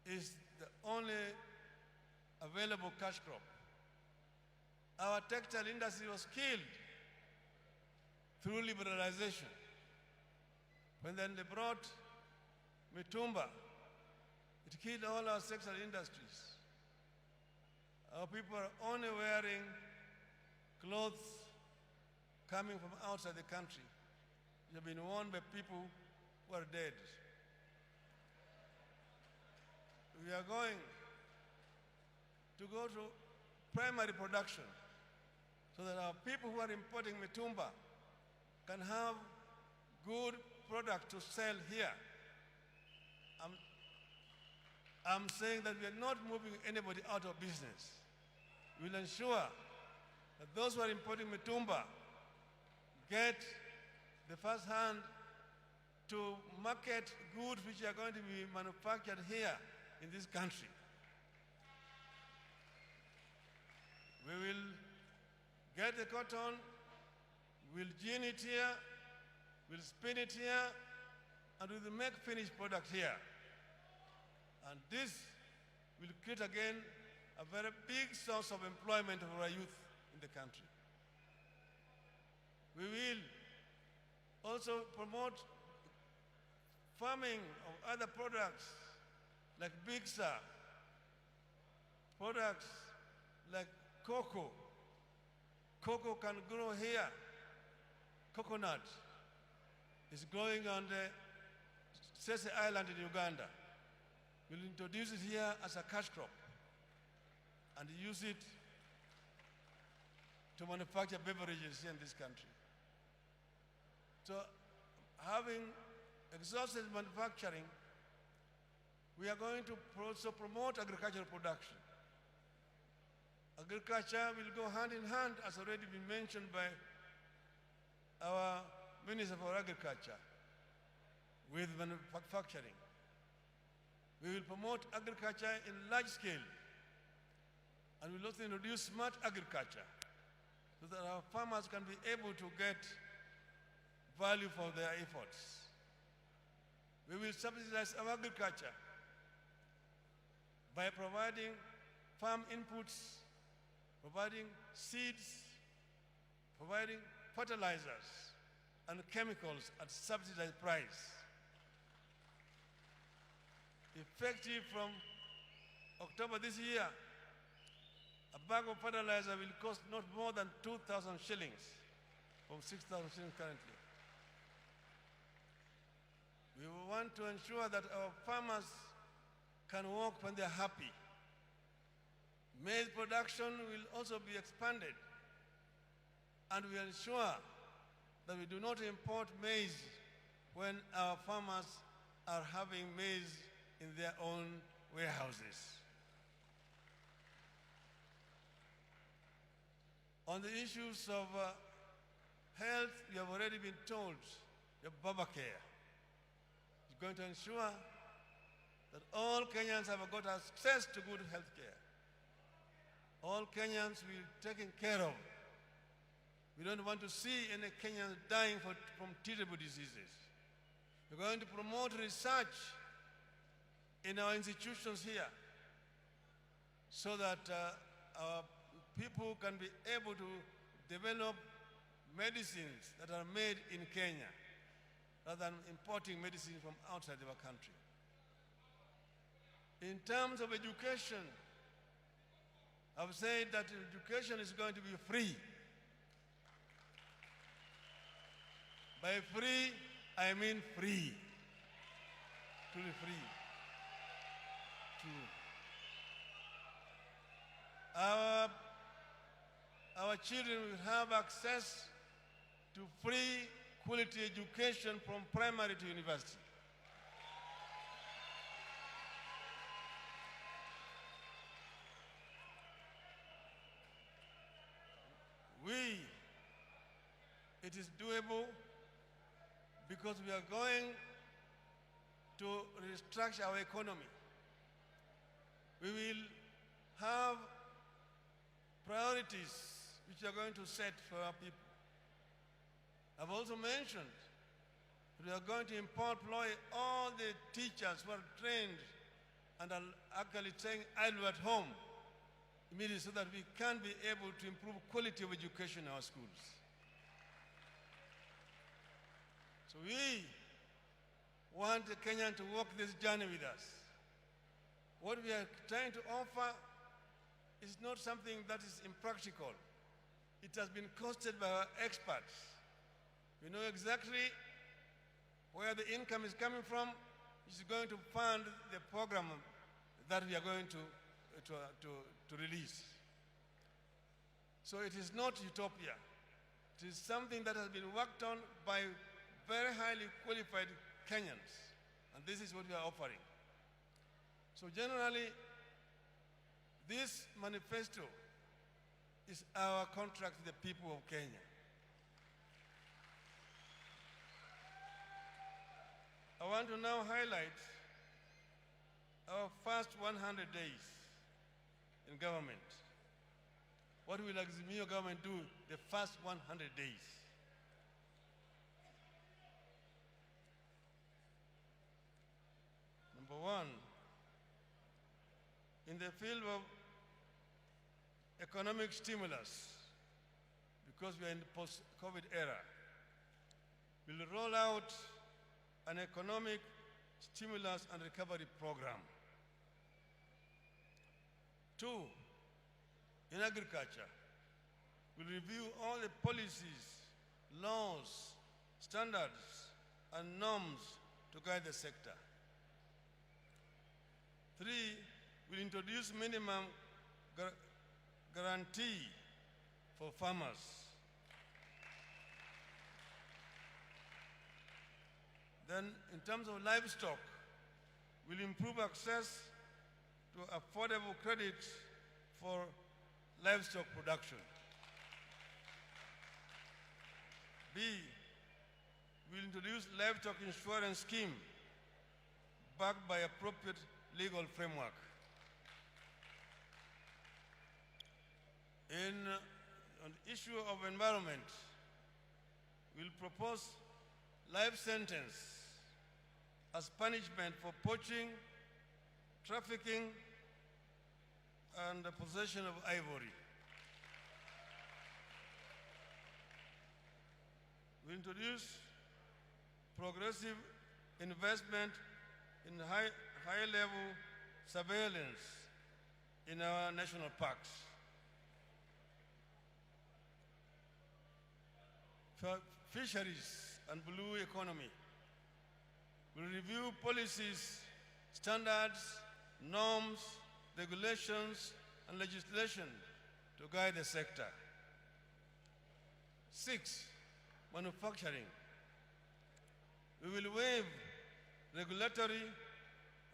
is the only available cash crop. Our textile industry was killed through liberalization. When then they brought mitumba, it killed all our textile industries. Our people are only wearing clothes coming from outside the country, which have been worn by people who are dead. We are going to go to primary production so that our people who are importing mitumba can have good product to sell here. I'm saying that we are not moving anybody out of business. We will ensure that those who are importing mitumba get the first hand to market goods which are going to be manufactured here in this country. We will get the cotton, we'll gin it here, we'll spin it here, and we will make finished product here. And this will create again a very big source of employment for our youth in the country. We will also promote farming of other products like Bigsa, products like cocoa. Cocoa can grow here. Coconut is growing on the Sese Island in Uganda. We'll introduce it here as a cash crop and use it to manufacture beverages here in this country. So, having exhausted manufacturing, we are going to also promote agricultural production. Agriculture will go hand in hand, as already been mentioned by our Minister for Agriculture, with manufacturing. We will promote agriculture in large scale, and we'll also introduce smart agriculture so that our farmers can be able to get value for their efforts. We will subsidize our agriculture by providing farm inputs, providing seeds, providing fertilizers and chemicals at subsidized price. Effective from October this year, a bag of fertilizer will cost not more than 2,000 shillings, from 6,000 shillings currently. We want to ensure that our farmers can work when they're happy. Maize production will also be expanded, and we ensure that we do not import maize when our farmers are having maize in their own warehouses. On the issues of health, we have already been told the BAMBA care is going to ensure that all Kenyans have got access to good health care. All Kenyans will be taken care of. We don't want to see any Kenyans dying from treatable diseases. We're going to promote research in our institutions here so that our people can be able to develop medicines that are made in Kenya rather than importing medicine from outside of our country. In terms of education, I've said that education is going to be free. By free, I mean free. Truly free. True. Our children will have access to free quality education from primary to university. It is doable because we are going to restructure our economy. We will have priorities which we are going to set for our people. I've also mentioned that we are going to employ all the teachers who are trained and are actually staying idle at home immediately so that we can be able to improve quality of education in our schools. So we want the Kenyan to walk this journey with us. What we are trying to offer is not something that is impractical. It has been costed by our experts. We know exactly where the income is coming from, which is going to fund the program that we are going to release. So it is not utopia. It is something that has been worked on by very highly qualified Kenyans, and this is what we are offering. So generally, this manifesto is our contract with the people of Kenya. I want to now highlight our first 100 days in government. What will Azimio government do the first 100 days? Number one, in the field of economic stimulus, because we are in the post-COVID era, we'll roll out an economic stimulus and recovery program. Two, in agriculture, we'll review all the policies, laws, standards, and norms to guide the sector. Three, we'll introduce minimum guarantee for farmers. Then, in terms of livestock, we'll improve access to affordable credit for livestock production. B, we'll introduce livestock insurance scheme backed by appropriate legal framework. On the issue of environment, we'll propose life sentence as punishment for poaching, trafficking, and the possession of ivory. We introduce progressive investment in high-level surveillance in our national parks. For fisheries and blue economy, we'll review policies, standards, norms, regulations, and legislation to guide the sector. 6, manufacturing. We will waive regulatory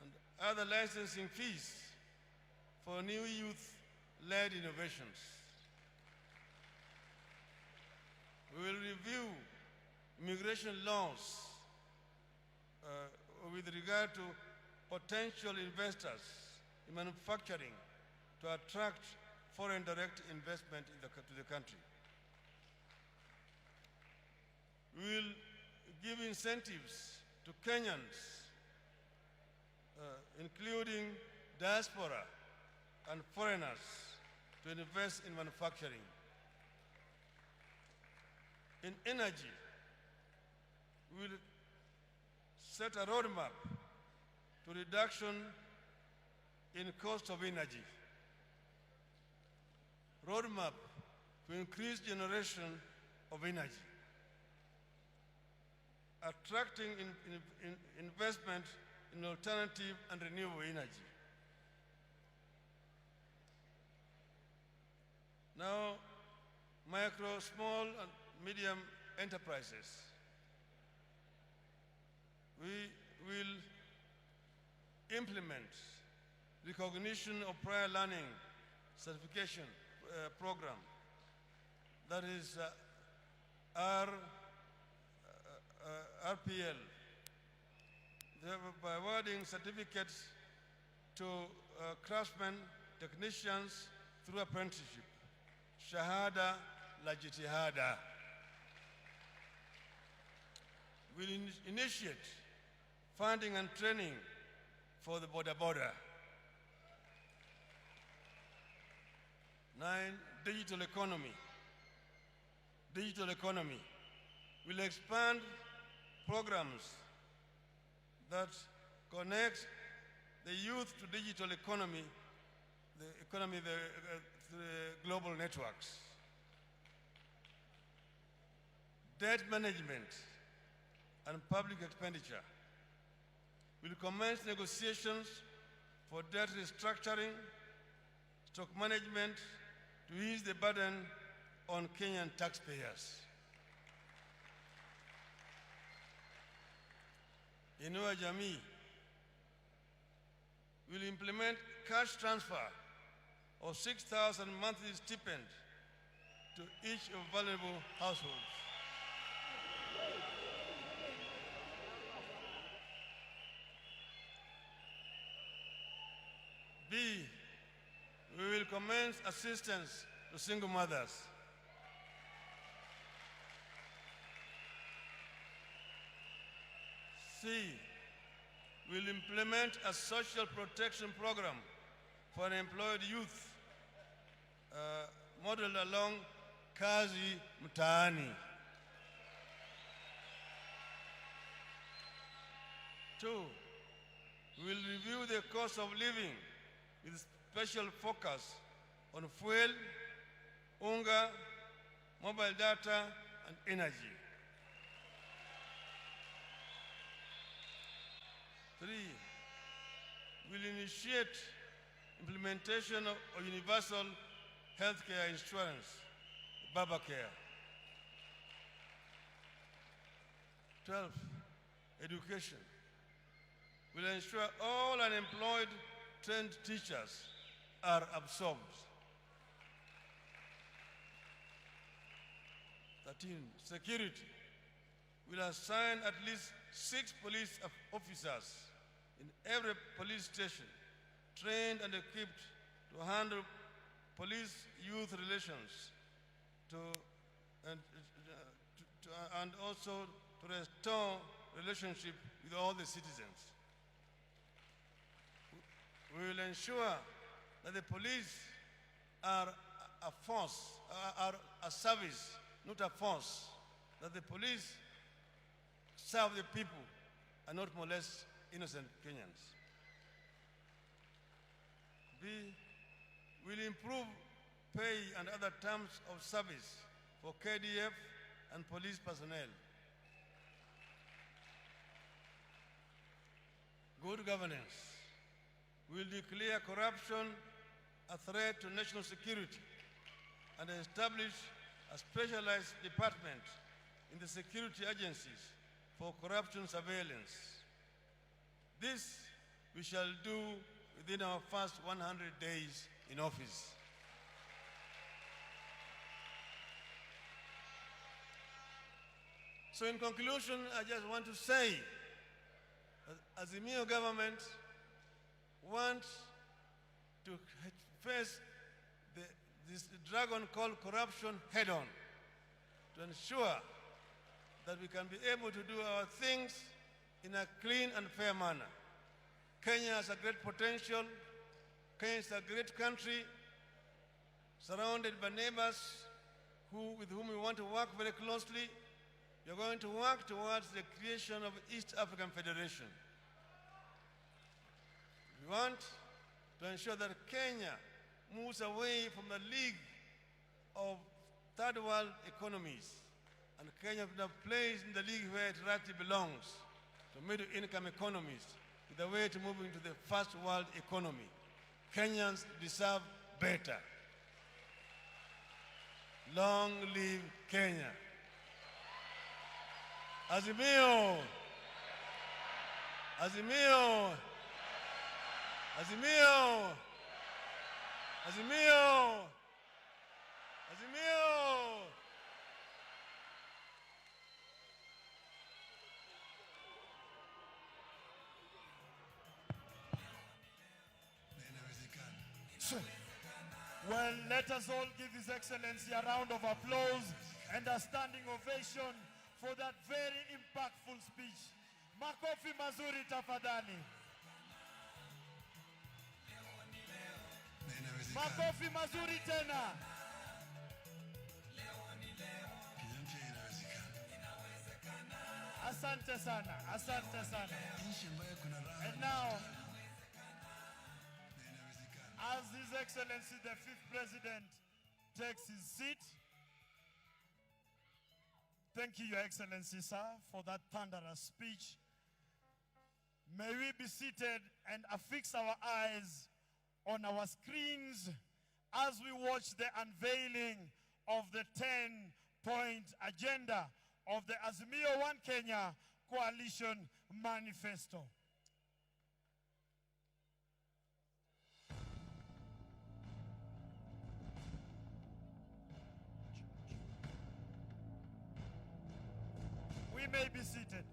and other licensing fees for new youth-led innovations. We will review immigration laws with regard to potential investors in manufacturing to attract foreign direct investment to the country. We will give incentives to Kenyans, including diaspora and foreigners, to invest in manufacturing. In energy, we will set a roadmap to reduction in cost of energy. Roadmap to increase generation of energy. Attracting investment in alternative and renewable energy. Now, micro, small, and medium enterprises. We will implement recognition of prior learning certification program, that is RPL, by awarding certificates to craftsmen, technicians through apprenticeship, Shahada la Jitihada. We'll initiate funding and training for the border. 9, digital economy. Digital economy. We'll expand programs that connect the youth to digital economy, the global networks. Debt management and public expenditure. We'll commence negotiations for debt restructuring, stock management to ease the burden on Kenyan taxpayers. In our Jamii, we'll implement cash transfer of 6,000 monthly stipend to each of vulnerable households. B, we will commence assistance to single mothers. C, will implement a social protection program for unemployed youth modeled along Kazi Mtaani. 2, we will review the cost of living with special focus on fuel, unga, mobile data, and energy. 3, we'll initiate implementation of universal healthcare insurance, BABA Care. 12, education. We'll ensure all unemployed trained teachers are absorbed. 13, security. We'll assign at least 6 police officers in every police station, trained and equipped to handle police-youth relations and also to restore relationship with all the citizens. We will ensure that the police are a force, are a service, not a force, that the police serve the people and not molest innocent Kenyans. B, will improve pay and other terms of service for KDF and police personnel. Good governance. We will declare corruption a threat to national security and establish a specialized department in the security agencies for corruption surveillance. This we shall do within our first 100 days in office. So in conclusion, I just want to say, as the Azimio government wants to face this dragon called corruption head-on, to ensure that we can be able to do our things in a clean and fair manner. Kenya has a great potential. Kenya is a great country, surrounded by neighbors with whom we want to work very closely. We are going to work towards the creation of East African Federation. We want to ensure that Kenya moves away from the league of third world economies, and Kenya now plays in the league where it rightly belongs, to middle income economies, with a way to move into the first world economy. Kenyans deserve better. Long live Kenya. Azimio! Azimio! Azimio! Azimio! Azimio! Well, let us all give His Excellency a round of applause and a standing ovation for that very impactful speech. Makofi mazuri tafadhali. Makofi mazuri tena. Asante sana, asante sana. And now, as His Excellency the 5th President takes his seat, thank you, Your Excellency, sir, for that thunderous speech. May we be seated and affix our eyes on our screens as we watch the unveiling of the 10-point agenda of the Azimio One Kenya Coalition Manifesto. We may be seated.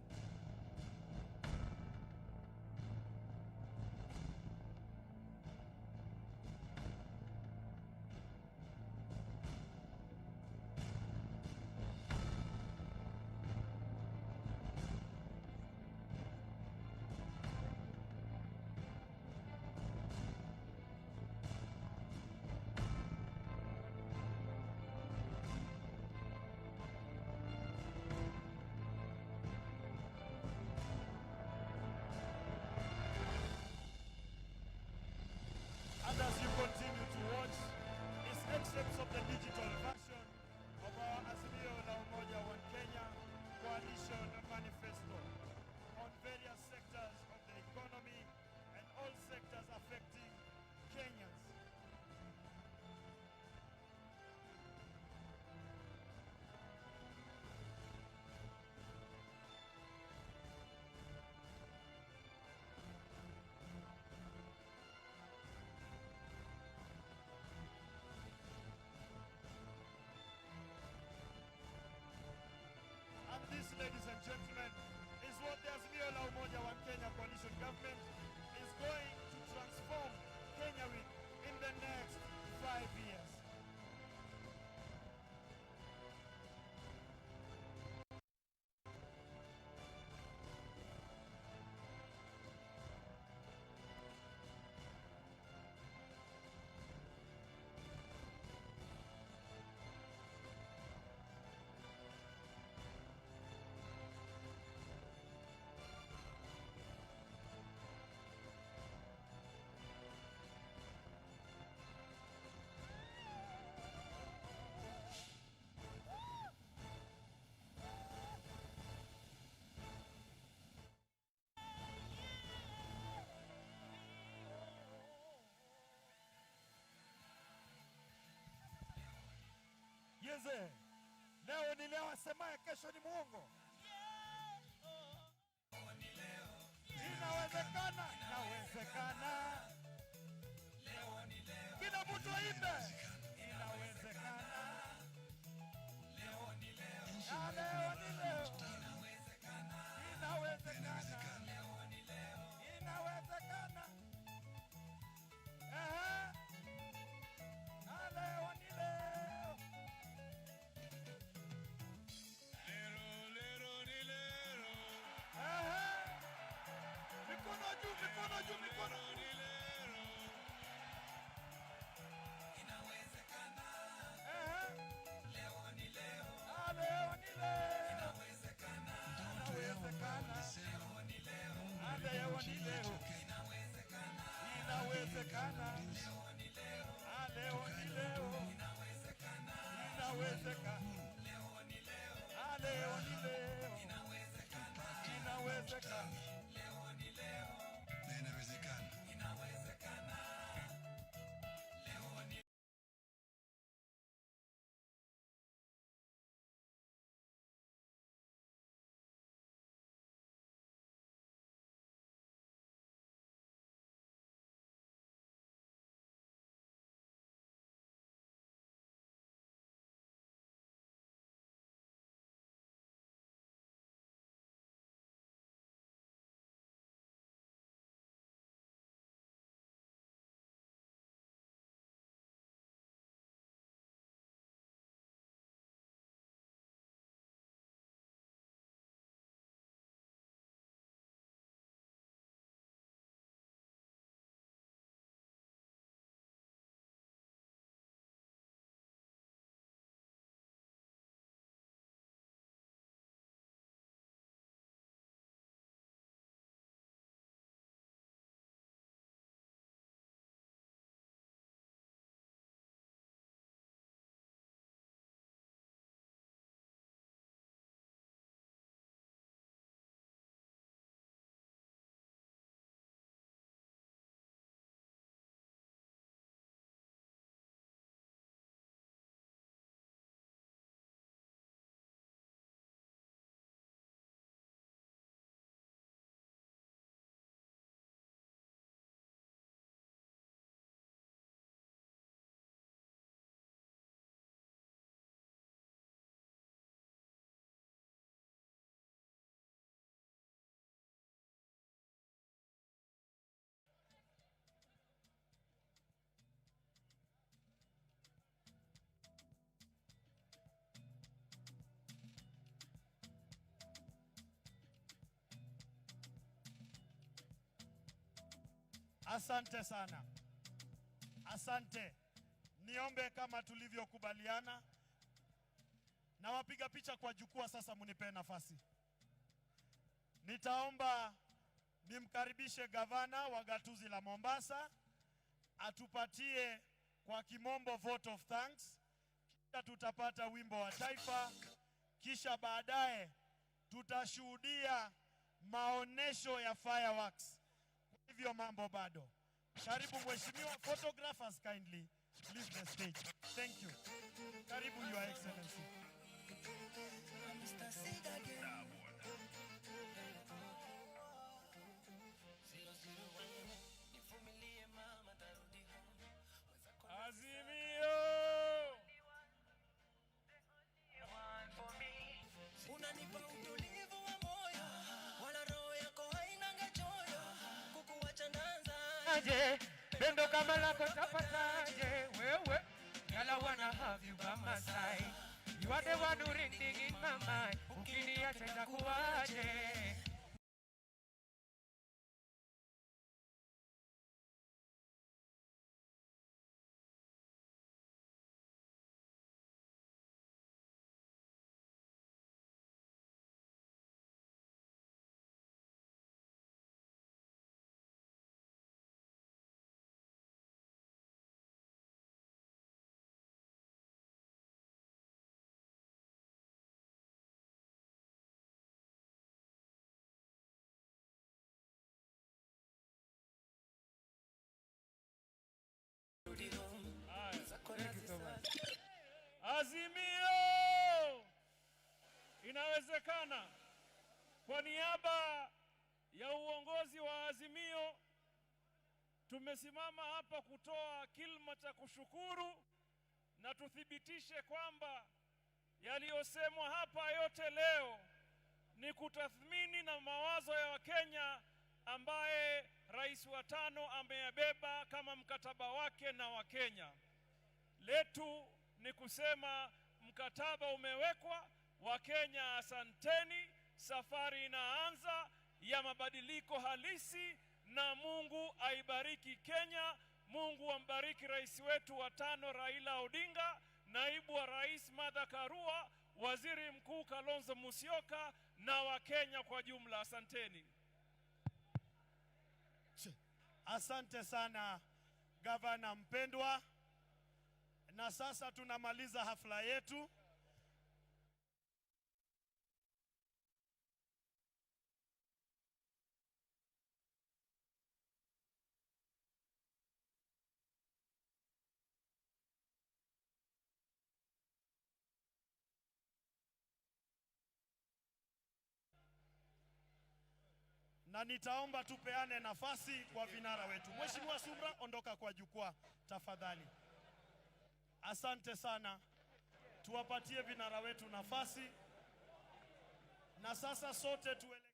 nielezee. Leo ni leo, asemaye kesho ni muongo. Inawezekana, inawezekana. Leo ni leo. Kila mtu aimbe. Inawezekana. Leo ni leo. Leo ni leo. Inawezekana. Inawezekana. Leo ni leo. Inawezekana. Leo ni leo. Lero ni lero. Mikono juu, mikono juu, mikono ni lero. Inawezekana. Leo ni leo. Leo ni leo. Inawezekana. Inawezekana. Leo ni leo. Leo ni leo. Inawezekana. Inawezekana. Leo ni leo. Leo ni leo. Inawezekana. Inawezekana. Leo ni leo. Leo ni leo. Inawezekana. Inawezekana. Leo ni leo. Inawezekana. Inawezekana. Leo ni Asante sana. Asante. Niombe kama tulivyokubaliana, na wapiga picha kwa jukwaa sasa munipe nafasi. Nitaomba nimkaribishe gavana wa gatuzi la Mombasa atupatie kwa kimombo vote of thanks, kisha tutapata wimbo wa taifa, kisha baadaye tutashuhudia maonesho ya fireworks. Hivyo mambo bado. Karibu mheshimiwa. Photographers kindly leave the stage. Thank you. Karibu Your Excellency. Azimio. Unanipa utulivu wa moyo, wala roho yako haina ngachoyo, kukuacha ndanza aje, pendo kama lako tapataje, wewe, girl I wanna have you by my side, you are the one who ring in my mind, ukiniacha itakuwaje. Azimio! Inawezekana. Kwa niaba ya uongozi wa Azimio, tumesimama hapa kutoa kilima cha kushukuru na tuthibitishe kwamba yaliyosemwa hapa yote leo ni kutathmini na mawazo ya Wakenya ambaye rais wa 5 ameyabeba kama mkataba wake na Wakenya. Letu ni kusema mkataba umewekwa, Wakenya asanteni, safari inaanza ya mabadiliko halisi, na Mungu aibariki Kenya. Mungu ambariki rais wetu wa 5 Raila Odinga, naibu wa rais Martha Karua, waziri mkuu Kalonzo Musyoka na Wakenya kwa jumla. Asanteni. Asante sana gavana mpendwa. Na sasa tunamaliza hafla yetu. Na nitaomba tupeane nafasi kwa vinara wetu. Mheshimiwa Subra, ondoka kwa jukwaa tafadhali. Asante sana. Tuwapatie vinara wetu nafasi. Na sasa sote tuelekee.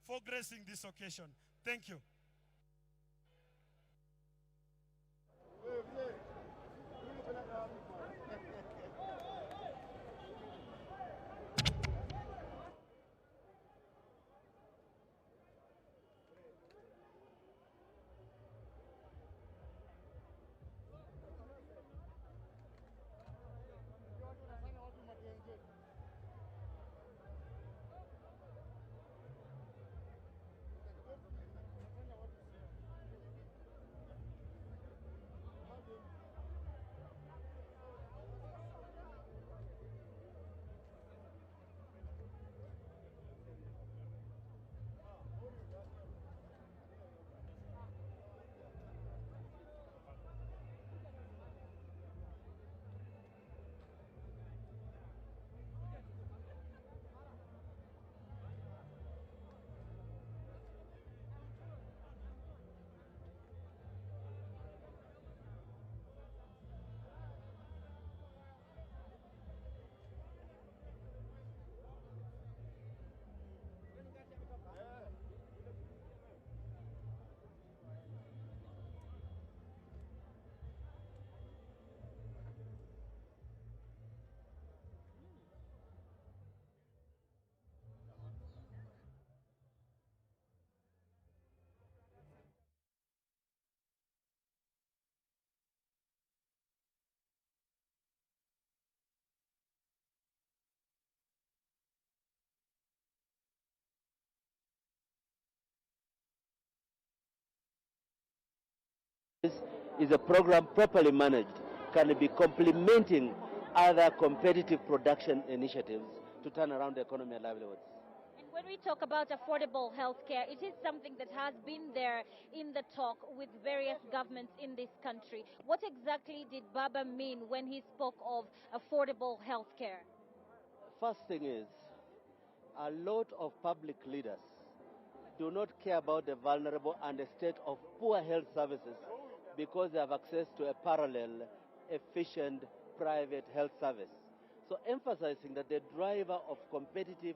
For gracing this occasion. Thank you. Is a program properly managed can be complementing other competitive production initiatives to turn around the economy and livelihoods. And when we talk about affordable healthcare, it is something that has been there in the talk with various governments in this country. What exactly did Baba mean when he spoke of affordable healthcare? First thing is, a lot of public leaders do not care about the vulnerable and the state of poor health services because they have access to a parallel, efficient, private health service. So emphasizing that the driver of competitive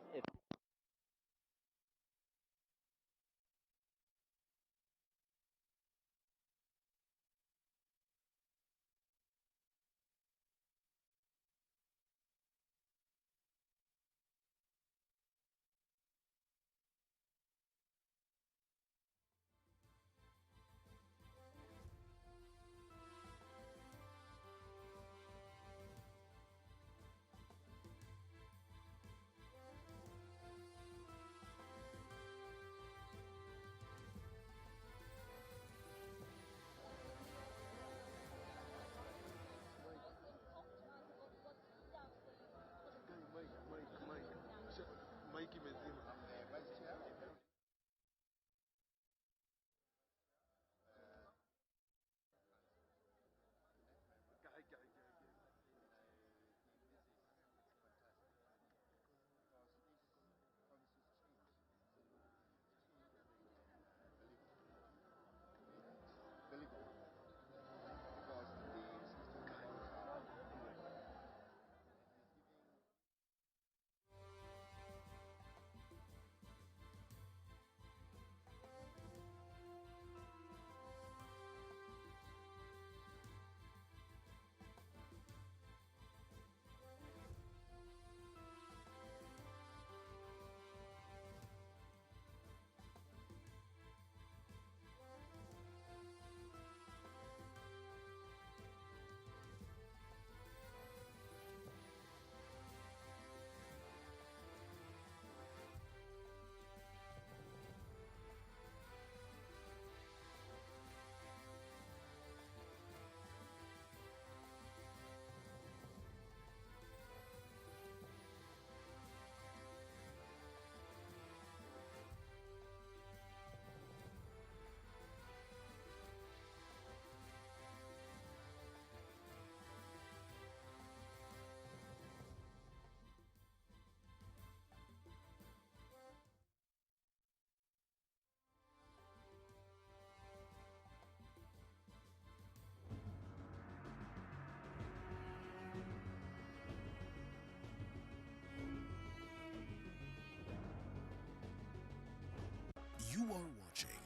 You are watching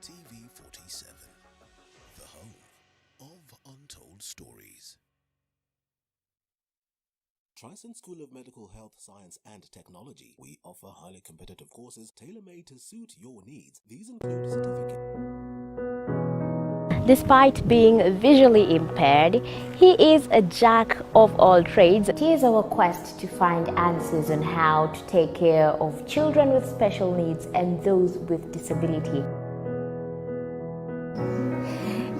TV 47, the home of untold stories. Trison School of Medical Health Science and Technology. We offer highly competitive courses tailor-made to suit your needs. These include certificate. Despite being visually impaired, he is a jack of all trades. It is our quest to find answers on how to take care of children with special needs and those with disability.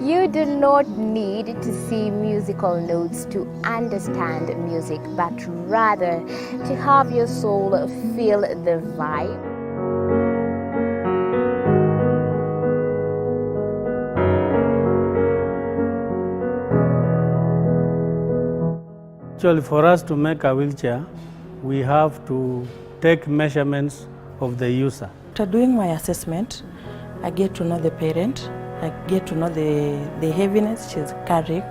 You do not need to see musical notes to understand music, but rather to have your soul feel the vibe. Actually, for us to make a wheelchair, we have to take measurements of the user. After doing my assessment, I get to know the parent, I get to know the heaviness she's carrying.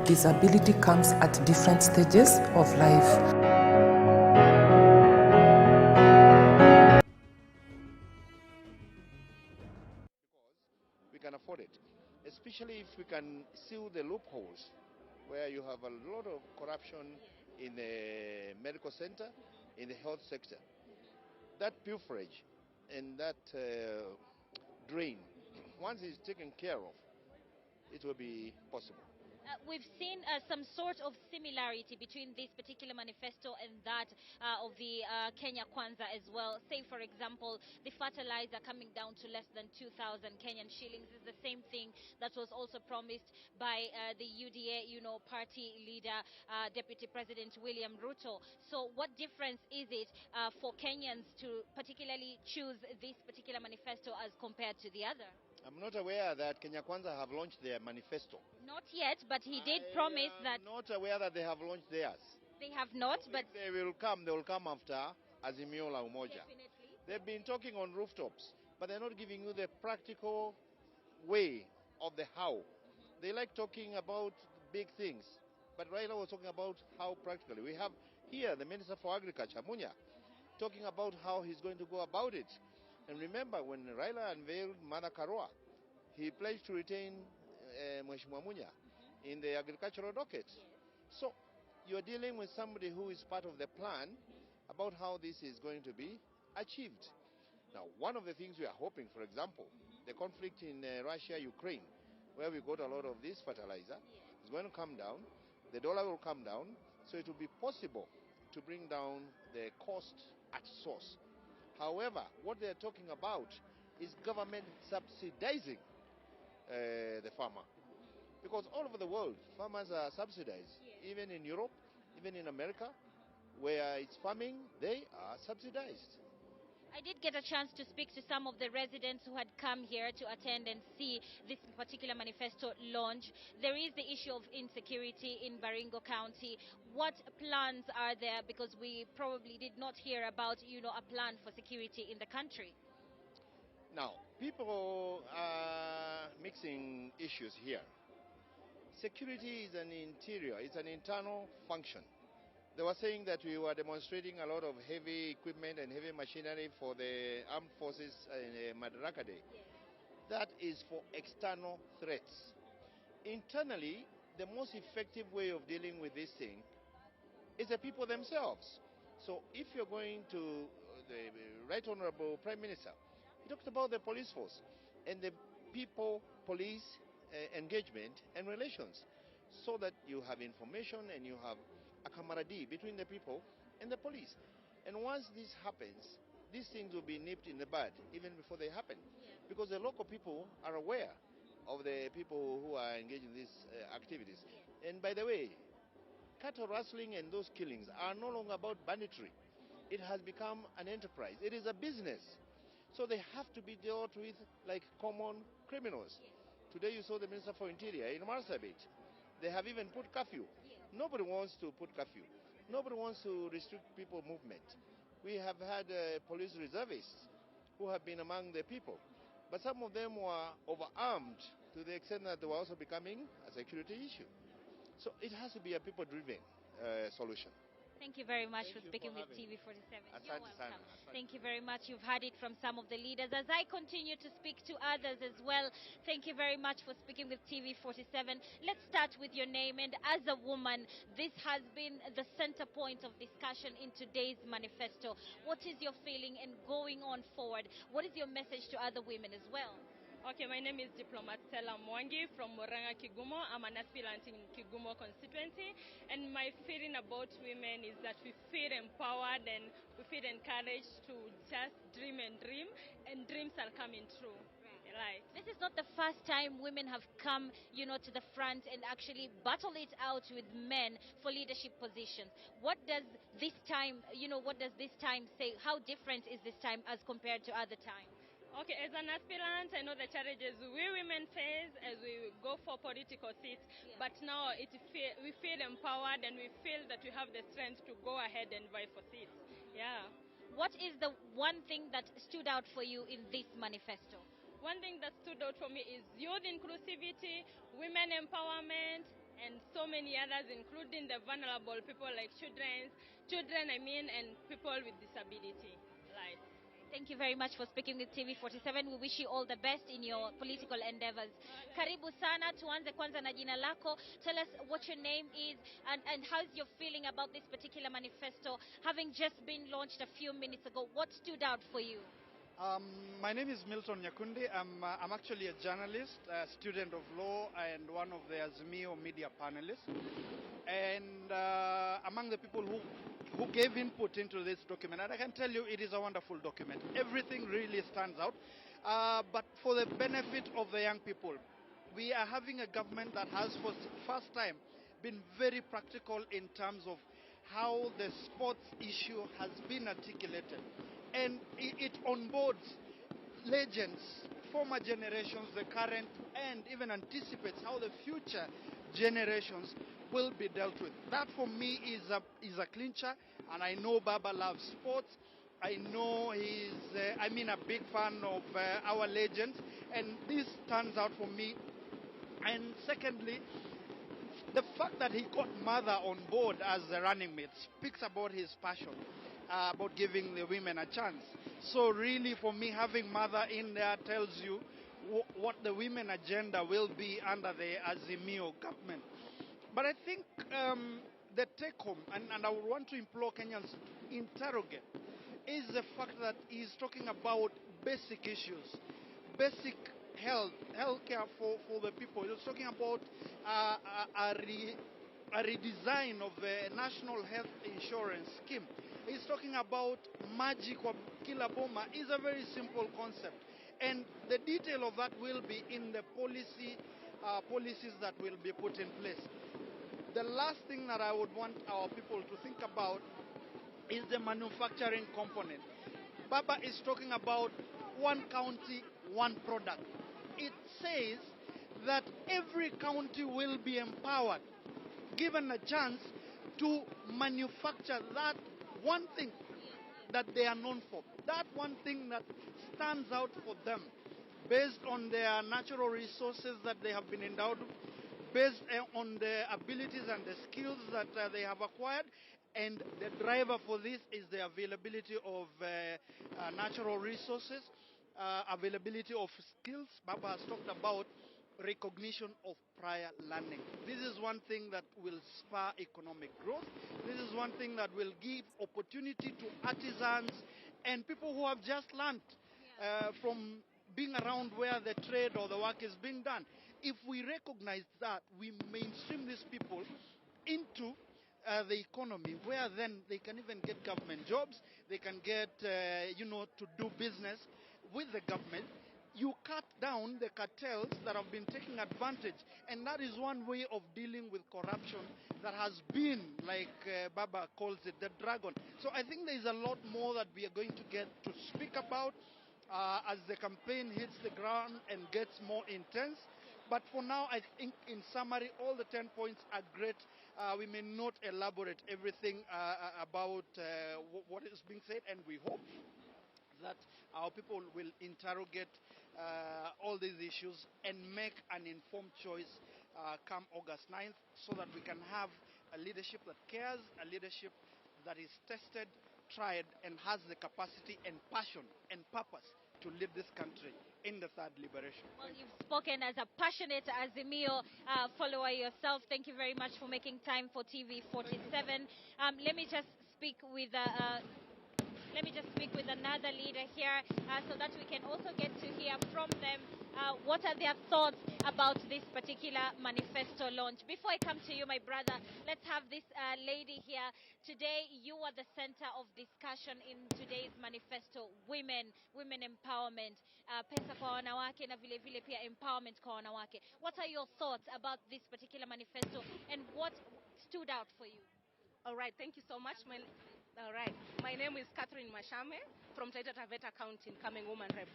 Disability comes at different stages of life. We can afford it, especially if we can seal the loopholes where you have a lot of corruption in the medical center, in the health sector. That pilferage and that drain, once it's taken care of, it will be possible. We've seen some sort of similarity between this particular manifesto and that of the Kenya Kwanza as well. Say, for example, the fertilizer coming down to less than 2,000 Kenyan shillings is the same thing that was also promised by the UDA, party leader, Deputy President William Ruto. So what difference is it for Kenyans to particularly choose this particular manifesto as compared to the other? I'm not aware that Kenya Kwanza have launched their manifesto. Not yet, but he did promise that. I'm not aware that they have launched theirs. They have not, but they will come after Azimio la Umoja. Definitely. They've been talking on rooftops, but they're not giving you the practical way of the how. They like talking about big things, but RAILA was talking about how practically. We have here the Minister for Agriculture, Munya, talking about how he's going to go about it. And remember, when RAILA unveiled Mother Karua, he pledged to retain Mheshimiwa Munya in the agricultural docket. So you're dealing with somebody who is part of the plan about how this is going to be achieved. Now, one of the things we are hoping, for example, the conflict in Russia-Ukraine, where we got a lot of this fertilizer, is going to come down. The dollar will come down, so it will be possible to bring down the cost at source. However, what they're talking about is government subsidizing the farmer. Because all over the world, farmers are subsidized. Even in Europe, even in America, where it's farming, they are subsidized. I did get a chance to speak to some of the residents who had come here to attend and see this particular manifesto launch. There is the issue of insecurity in Baringo County. What plans are there? Because we probably did not hear about, a plan for security in the country. Now, people are mixing issues here. Security is an interior, it's an internal function. They were saying that we were demonstrating a lot of heavy equipment and heavy machinery for the armed forces in Madaraka Day. That is for external threats. Internally, the most effective way of dealing with this thing is the people themselves. So if you're going to the Right Honorable Prime Minister, he talked about the police force and the people-police engagement and relations, so that you have information and you have a camaraderie between the people and the police. And once this happens, these things will be nipped in the bud even before they happen, because the local people are aware of the people who are engaged in these activities. And by the way, cattle rustling and those killings are no longer about banditry. It has become an enterprise. It is a business. So they have to be dealt with like common criminals. Today you saw the Minister for Interior in Marsabit. They have even put curfew. Nobody wants to put curfew. Nobody wants to restrict people movement. We have had police reservists who have been among the people. But some of them were overarmed to the extent that they were also becoming a security issue. So it has to be a people-driven solution. Thank you very much for Thank you speaking for with having me. TV47. Asante You're welcome. sana. Thank you very much. You've heard it from some of the leaders. As I continue to speak to others as well, thank you very much for speaking with TV47. Let's start with your name. And as a woman, this has been the center point of discussion in today's manifesto. What is your feeling and going on forward? What is your message to other women as well? Okay, my name is Diplomat Stella Mwangi from Moranga, Kigumo. I'm an aspirant in Kigumo constituency, and my feeling about women is that we feel empowered and we feel encouraged to just dream, and dreams are coming true. Right. This is not the first time women have come, to the front and actually battle it out with men for leadership positions. What does this time say? How different is this time as compared to other times? Okay, as an aspirant, I know the challenges we women face as we go for political seats, but now we feel empowered and we feel that we have the strength to go ahead and vie for seats. Yeah. What is the one thing that stood out for you in this manifesto? One thing that stood out for me is youth inclusivity, women empowerment, and so many others, including the vulnerable people like children, and people with disability. Right. Thank you very much for speaking with TV47. We wish you all the best in your political endeavors. Karibu sana, tuanze kwanza na jina lako. Tell us what your name is and how's your feeling about this particular manifesto having just been launched a few minutes ago. What stood out for you? My name is Milton Nyakundi. I'm actually a journalist, a student of law, and one of the Azimio media panelists. And among the people who gave input into this document, and I can tell you it is a wonderful document. Everything really stands out. But for the benefit of the young people, we are having a government that has for the first time been very practical in terms of how the sports issue has been articulated. And it onboards legends, former generations, the current, and even anticipates how the future generations will be dealt with. That for me is a clincher, and I know Baba loves sports. I know he's, a big fan of our legends, and this turns out for me. And secondly, the fact that he got mother on board as the running mate speaks about his passion, about giving the women a chance. So really for me, having mother in there tells you what the women agenda will be under the Azimio government. But I think the take home, and I would want to implore Kenyans to interrogate, is the fact that he's talking about basic issues, basic health care for the people. He's talking about a redesign of the national health insurance scheme. He's talking about magic of kila boma. Is a very simple concept, and the detail of that will be in the policies that will be put in place. The last thing that I would want our people to think about is the manufacturing component. Baba is talking about one county, one product. It says that every county will be empowered, given a chance to manufacture that one thing that they are known for, that one thing that stands out for them, based on their natural resources that they have been endowed with, based on the abilities and the skills that they have acquired. And the driver for this is the availability of natural resources, availability of skills. Baba has talked about recognition of prior learning. This is one thing that will spur economic growth. This is one thing that will give opportunity to artisans and people who have just learned from being around where the trade or the work is being done. If we recognize that, we mainstream these people into the economy, where then they can even get government jobs, they can get, to do business with the government. You cut down the cartels that have been taking advantage, and that is one way of dealing with corruption that has been, like Baba calls it, the dragon. So I think there is a lot more that we are going to get to speak about as the campaign hits the ground and gets more intense. But for now, I think in summary, all the 10 points are great. We may not elaborate everything about what is being said, and we hope that our people will interrogate all these issues and make an informed choice come August 9th, so that we can have a leadership that cares, a leadership that is tested, tried, and has the capacity and passion and purpose to lead this country in the third liberation. Well, you've spoken as a passionate Azimio follower yourself. Thank you very much for making time for TV47. Let me just speak with another leader here so that we can also get to hear from them what are their thoughts about this particular manifesto launch. Before I come to you, my brother, let's have this lady here. Today, you are the center of discussion in today's manifesto, women empowerment, pesa kwa wanawake na vile vile pia empowerment kwa wanawake. What are your thoughts about this particular manifesto and what stood out for you? All right, thank you so much. My name is Catherine Mashame from Taita Taveta County, Coming Woman Rep.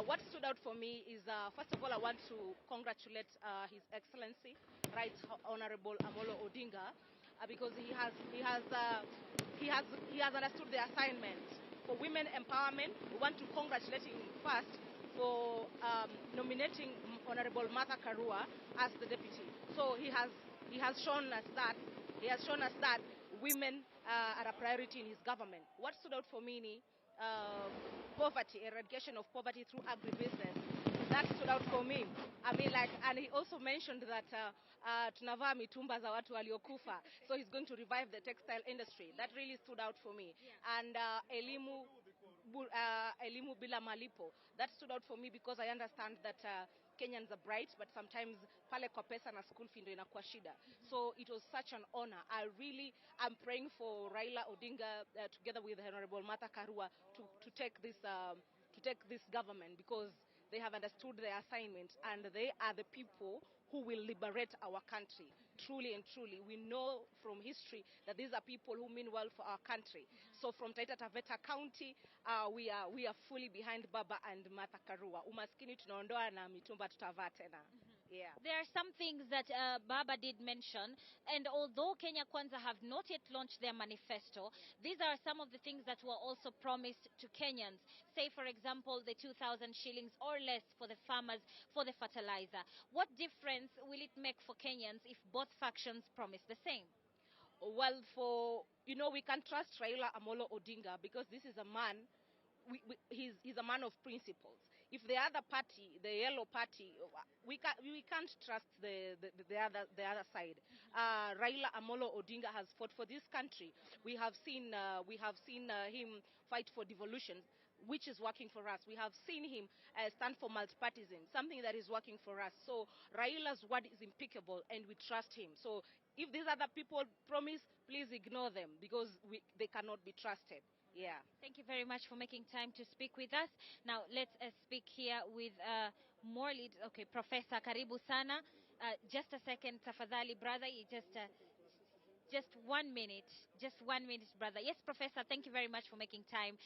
What stood out for me is, first of all, I want to congratulate His Excellency, Right Honorable Amolo Odinga, because he has understood the assignment for women empowerment. We want to congratulate him first for nominating Honorable Martha Karua as the deputy. So he has shown us that women are a priority in his government. What stood out for me, poverty, eradication of poverty through agribusiness. That stood out for me. I mean, and he also mentioned that tunavaa mitumba za watu waliokufa. So he's going to revive the textile industry. That really stood out for me. And elimu bila malipo. That stood out for me because I understand that Kenyans are bright, but sometimes pale kwa pesa na school fee ndo inakuwa shida. So it was such an honor. I'm praying for Raila Odinga together with Honorable Martha Karua to take this government, because they have understood their assignment and they are the people who will liberate our country. Truly and truly, we know from history that these are people who mean well for our country. So from Taita Taveta County, we are fully behind Baba and Martha Karua. Umaskini tunaondoa na mitumba tutavaa tena. Yeah. There are some things that Baba did mention, and although Kenya Kwanza have not yet launched their manifesto, these are some of the things that were also promised to Kenyans. Say, for example, the 2,000 shillings or less for the farmers for the fertilizer. What difference will it make for Kenyans if both factions promise the same? Well, we can trust Raila Amolo Odinga because this is a man, he's a man of principles. If the other party, the yellow party, we can't trust the other side. Raila Amolo Odinga has fought for this country. We have seen him fight for devolution, which is working for us. We have seen him stand for multipartism, something that is working for us. So Raila's word is impeccable, and we trust him. So if these other people promise, please ignore them because they cannot be trusted. Yeah. Thank you very much for making time to speak with us. Now let's speak here with more lead. Okay, Professor, karibu sana. Just a second, tafadhali, brother. Just 1 minute. Just 1 minute, brother. Yes, Professor, thank you very much for making time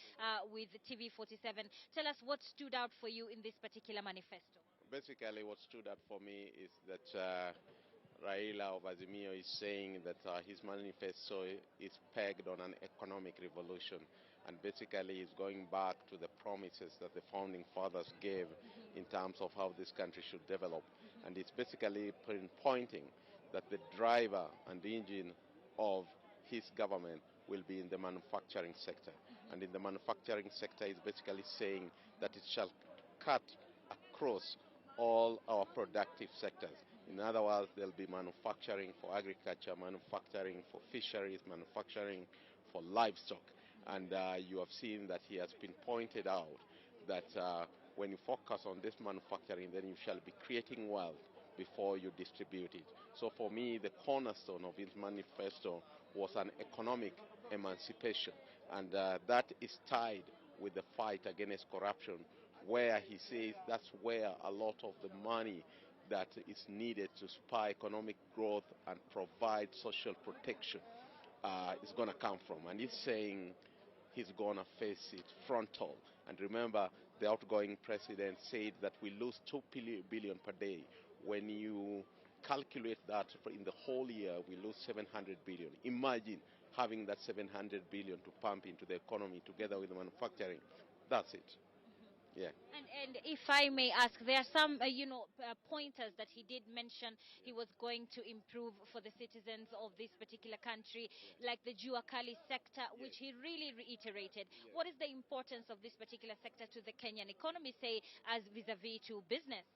with TV47. Tell us what stood out for you in this particular manifesto. Basically, what stood out for me is that Raila of Azimio is saying that his manifesto is pegged on an economic revolution, and basically is going back to the promises that the founding fathers gave in terms of how this country should develop. And it's basically pinpointing that the driver and the engine of his government will be in the manufacturing sector. And in the manufacturing sector is basically saying that it shall cut across all our productive sectors. In other words, there'll be manufacturing for agriculture, manufacturing for fisheries, manufacturing for livestock. And you have seen that he has been pointed out that when you focus on this manufacturing, then you shall be creating wealth before you distribute it. So for me, the cornerstone of his manifesto was an economic emancipation. And that is tied with the fight against corruption, where he says that's where a lot of the money that is needed to spur economic growth and provide social protection is going to come from. And he's saying he's going to face it frontal. And remember, the outgoing president said that we lose 2 billion per day. When you calculate that in the whole year, we lose 700 billion. Imagine having that 700 billion to pump into the economy together with the manufacturing. That's it. Yeah. And if I may ask, there are some, pointers that he did mention he was going to improve for the citizens of this particular country, like the Jua Kali sector, which he really reiterated. What is the importance of this particular sector to the Kenyan economy, say, as vis-a-vis to business?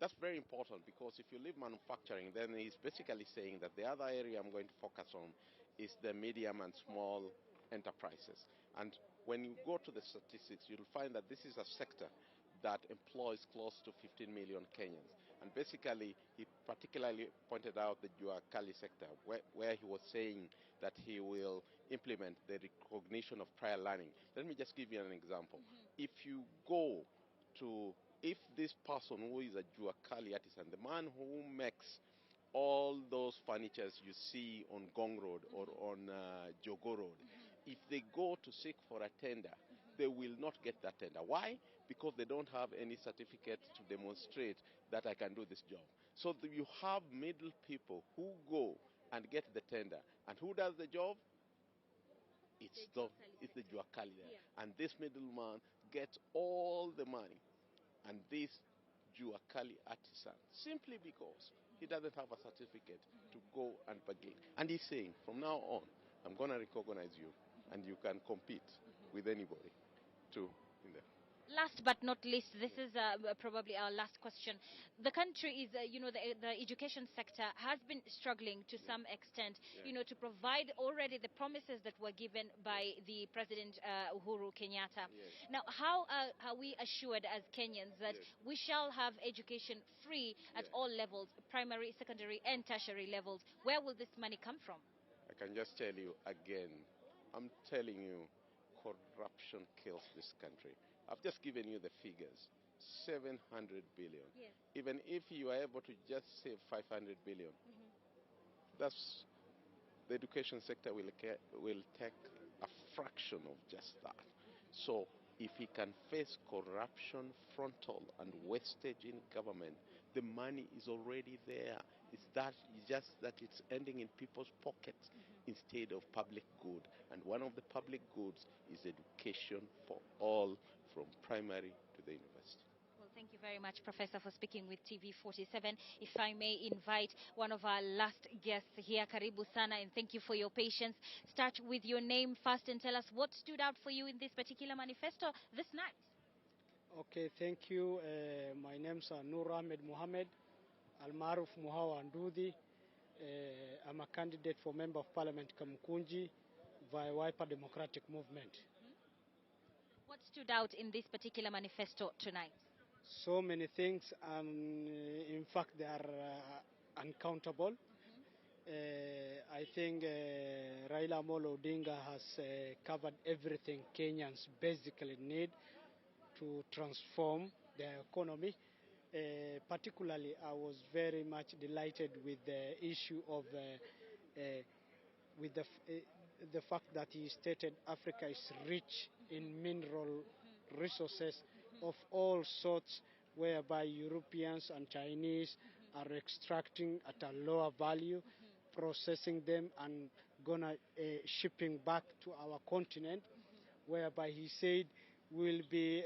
That's very important because if you leave manufacturing, then he's basically saying that the other area I'm going to focus on is the medium and small enterprises. And when you go to the statistics, you'll find that this is a sector that employs close to 15 million Kenyans. And basically, he particularly pointed out the Jua Kali sector, where he was saying that he will implement the recognition of prior learning. Let me just give you an example. If you go to, if this person who is a Jua Kali artisan, the man who makes all those furnitures you see on Gong Road or on Jogo Road, if they go to seek for a tender, they will not get that tender. Why? Because they don't have any certificate to demonstrate that I can do this job. So you have middle people who go and get the tender. And who does the job? It's the Jua Kali there. Yeah. And this middleman gets all the money. And this Jua Kali artisan, simply because he doesn't have a certificate to go and bargain. And he's saying, from now on, I'm going to recognize you, and you can compete with anybody too in there. Last but not least, this is probably our last question. The country is, the education sector has been struggling to some extent, to provide already the promises that were given by the President Uhuru Kenyatta. Now, how are we assured as Kenyans that we shall have education free at all levels, primary, secondary, and tertiary levels? Where will this money come from? I can just tell you again, I'm telling you, corruption kills this country. I've just given you the figures, 700 billion. Yes. Even if you are able to just save 500 billion, that's the education sector will take a fraction of just that. So if he can face corruption, frontal, and wastage in government, the money is already there. It's just that it's ending in people's pockets instead of public good. And one of the public goods is education for all, from primary to the university. Well, thank you very much, Professor, for speaking with TV47. If I may invite one of our last guests here, Karibu Sana, and thank you for your patience. Start with your name first and tell us what stood out for you in this particular manifesto this night. Okay, thank you. My name's Nur Ahmed Mohammed, Al-Maruf Muhawa Ndudi. I'm a candidate for Member of Parliament Kamukunji via Wiper Democratic Movement. What stood out in this particular manifesto tonight? So many things, and in fact they are uncountable. I think RAILA Odinga has covered everything Kenyans basically need to transform their economy. Particularly, I was very much delighted with the issue of the fact that he stated Africa is rich in mineral resources of all sorts, whereby Europeans and Chinese are extracting at a lower value, processing them and gonna shipping back to our continent, whereby he said we'll be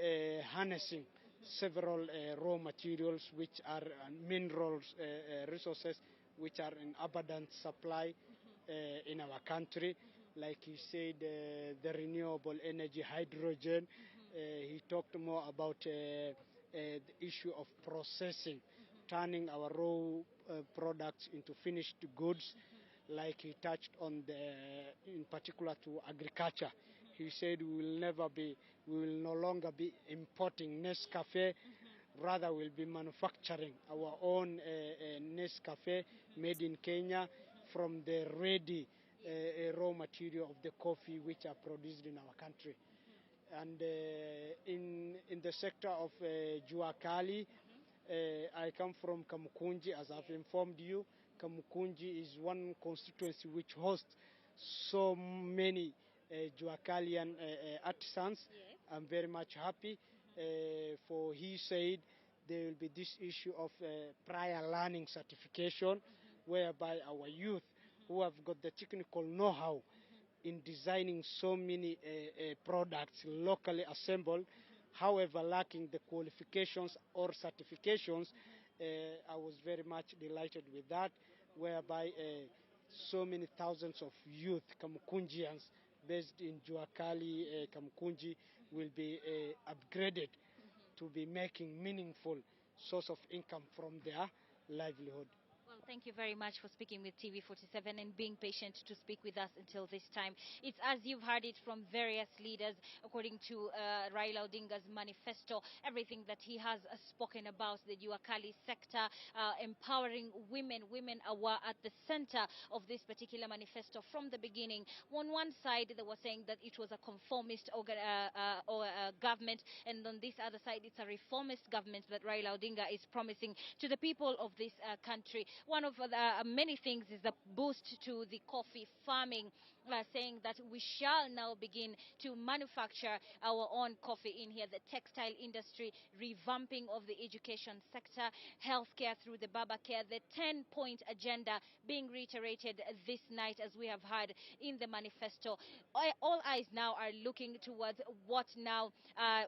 harnessing several raw materials which are minerals resources which are in abundant supply in our country. Like he said, the renewable energy, hydrogen. He talked more about the issue of processing, turning our raw products into finished goods. Like he touched on in particular to agriculture. He said we will no longer be importing Nescafe, rather we'll be manufacturing our own Nescafe made in Kenya from the ready raw material of the coffee which are produced in our country. And in the sector of Jua Kali, I come from Kamukunji, as I've informed you. Kamukunji is one constituency which hosts so many Jua Kalian artisans. I'm very much happy for he said there will be this issue of prior learning certification, whereby our youth who have got the technical know-how in designing so many products locally assembled however lacking the qualifications or certifications. I was very much delighted with that, whereby so many thousands of youth Kamukunjians based in Juakali, Kamukunji, will be upgraded to be making meaningful source of income from their livelihood. Well, thank you very much for speaking with TV47 and being patient to speak with us until this time. It's as you've heard it from various leaders, according to Raila Odinga's manifesto, everything that he has spoken about, the Juakali sector, empowering women. Women were at the center of this particular manifesto from the beginning. On one side, they were saying that it was a conformist government, and on this other side, it's a reformist government that Raila Odinga is promising to the people of this country. One of the many things is the boost to the coffee farming, saying that we shall now begin to manufacture our own coffee in here, the textile industry, revamping of the education sector, healthcare through the BABA care, the 10-point agenda being reiterated this night as we have heard in the manifesto. All eyes now are looking towards what now,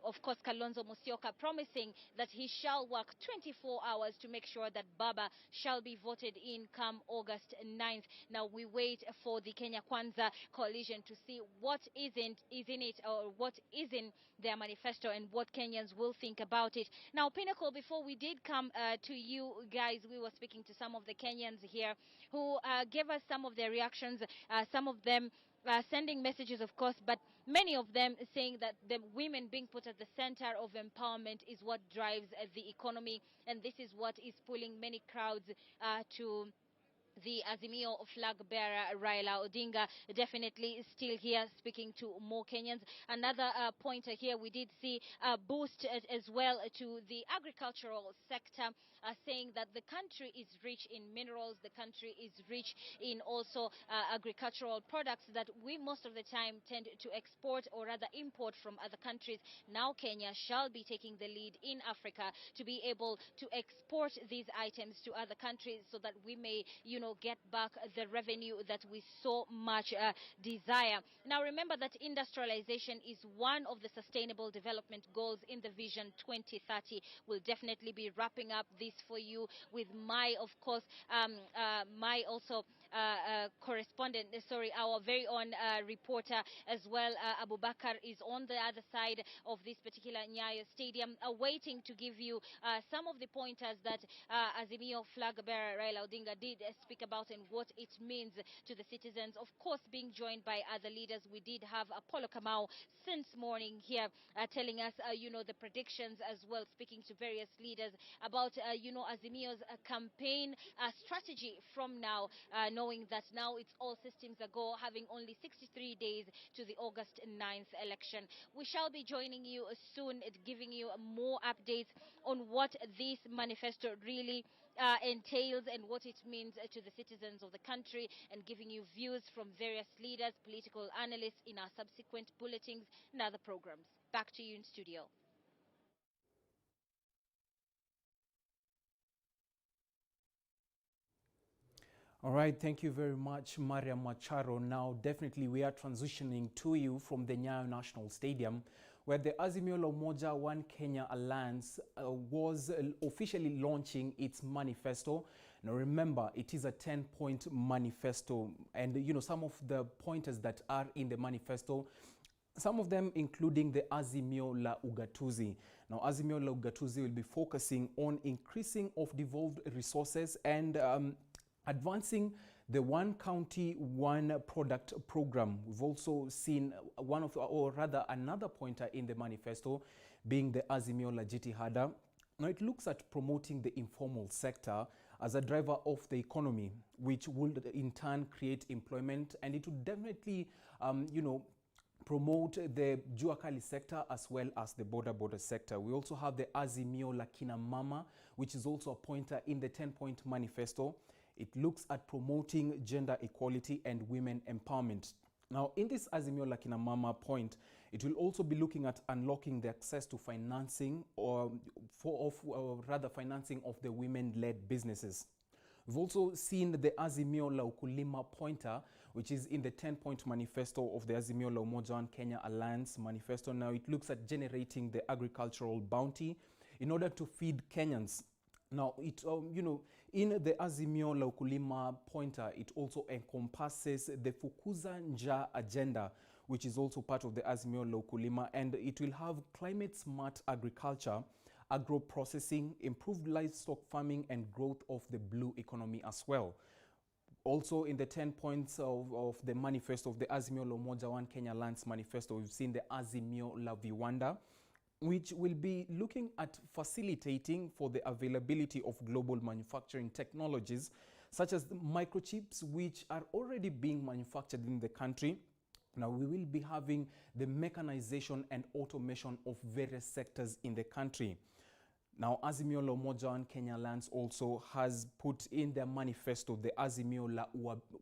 of course, Kalonzo Musyoka promising that he shall work 24 hours to make sure that BABA shall be voted in come August 9th. Now we wait for the Kenya Kwanza coalition to see what is in it, or what is in their manifesto, and what Kenyans will think about it. Now, Pinnacle, before we did come to you guys, we were speaking to some of the Kenyans here who gave us some of their reactions, some of them sending messages, of course, but many of them saying that the women being put at the center of empowerment is what drives the economy, and this is what is pulling many crowds to the Azimio flag bearer Raila Odinga. Definitely still here speaking to more Kenyans. Another pointer here, we did see a boost as well to the agricultural sector, saying that the country is rich in minerals, the country is rich in also agricultural products that we most of the time tend to export or rather import from other countries. Now Kenya shall be taking the lead in Africa to be able to export these items to other countries so that we may, get back the revenue that we so much desire. Now remember that industrialization is one of the sustainable development goals in the Vision 2030. We'll definitely be wrapping up this for you with my, of course, my also correspondent, our very own reporter as well. Abubakar is on the other side of this particular Nyayo Stadium, waiting to give you some of the pointers that Azimio flag bearer Raila Odinga did speak about and what it means to the citizens. Of course, being joined by other leaders, we did have Apollo Kamau since morning here telling us, the predictions as well, speaking to various leaders about, Azimio's campaign strategy from now, knowing that now it's all systems a go, having only 63 days to the August 9th election. We shall be joining you soon, giving you more updates on what this manifesto really entails and what it means to the citizens of the country, and giving you views from various leaders, political analysts in our subsequent bulletins and other programs. Back to you in studio. All right, thank you very much, Maria Macharo. Now, definitely we are transitioning to you from the Nyayo National Stadium, where the Azimio la Umoja One Kenya Alliance was officially launching its manifesto. Now remember, it is a 10-point manifesto, and some of the pointers that are in the manifesto, some of them including the Azimio la Ugatuzi. Now, Azimio la Ugatuzi will be focusing on increasing of devolved resources and advancing the One County, One Product program. We've also seen another pointer in the manifesto being the Azimio la Jitihada. Now, it looks at promoting the informal sector as a driver of the economy, which would in turn create employment, and it would definitely, promote the Juakali sector as well as the border sector. We also have the Azimio la Kina Mama, which is also a pointer in the 10-point manifesto. It looks at promoting gender equality and women empowerment. Now, in this Azimio la Kina Mama point, it will also be looking at unlocking the access to financing financing of the women-led businesses. We've also seen the Azimio la Ukulima pointer, which is in the 10-point manifesto of the Azimio la Umoja One Kenya Alliance manifesto. Now, it looks at generating the agricultural bounty in order to feed Kenyans. Now, it in the Azimio la Ukulima pointer, it also encompasses the Fukuza Nja agenda, which is also part of the Azimio la Ukulima, and it will have climate-smart agriculture, agro-processing, improved livestock farming, and growth of the blue economy as well. Also, in the 10 points of the manifesto of the Azimio la Umoja One Kenya Alliance manifesto, we've seen the Azimio la Viwanda, which will be looking at facilitating for the availability of global manufacturing technologies, such as the microchips, which are already being manufactured in the country. Now, we will be having the mechanization and automation of various sectors in the country. Now, Azimio la Umoja One Kenya Alliance also has put in their manifesto the Azimio la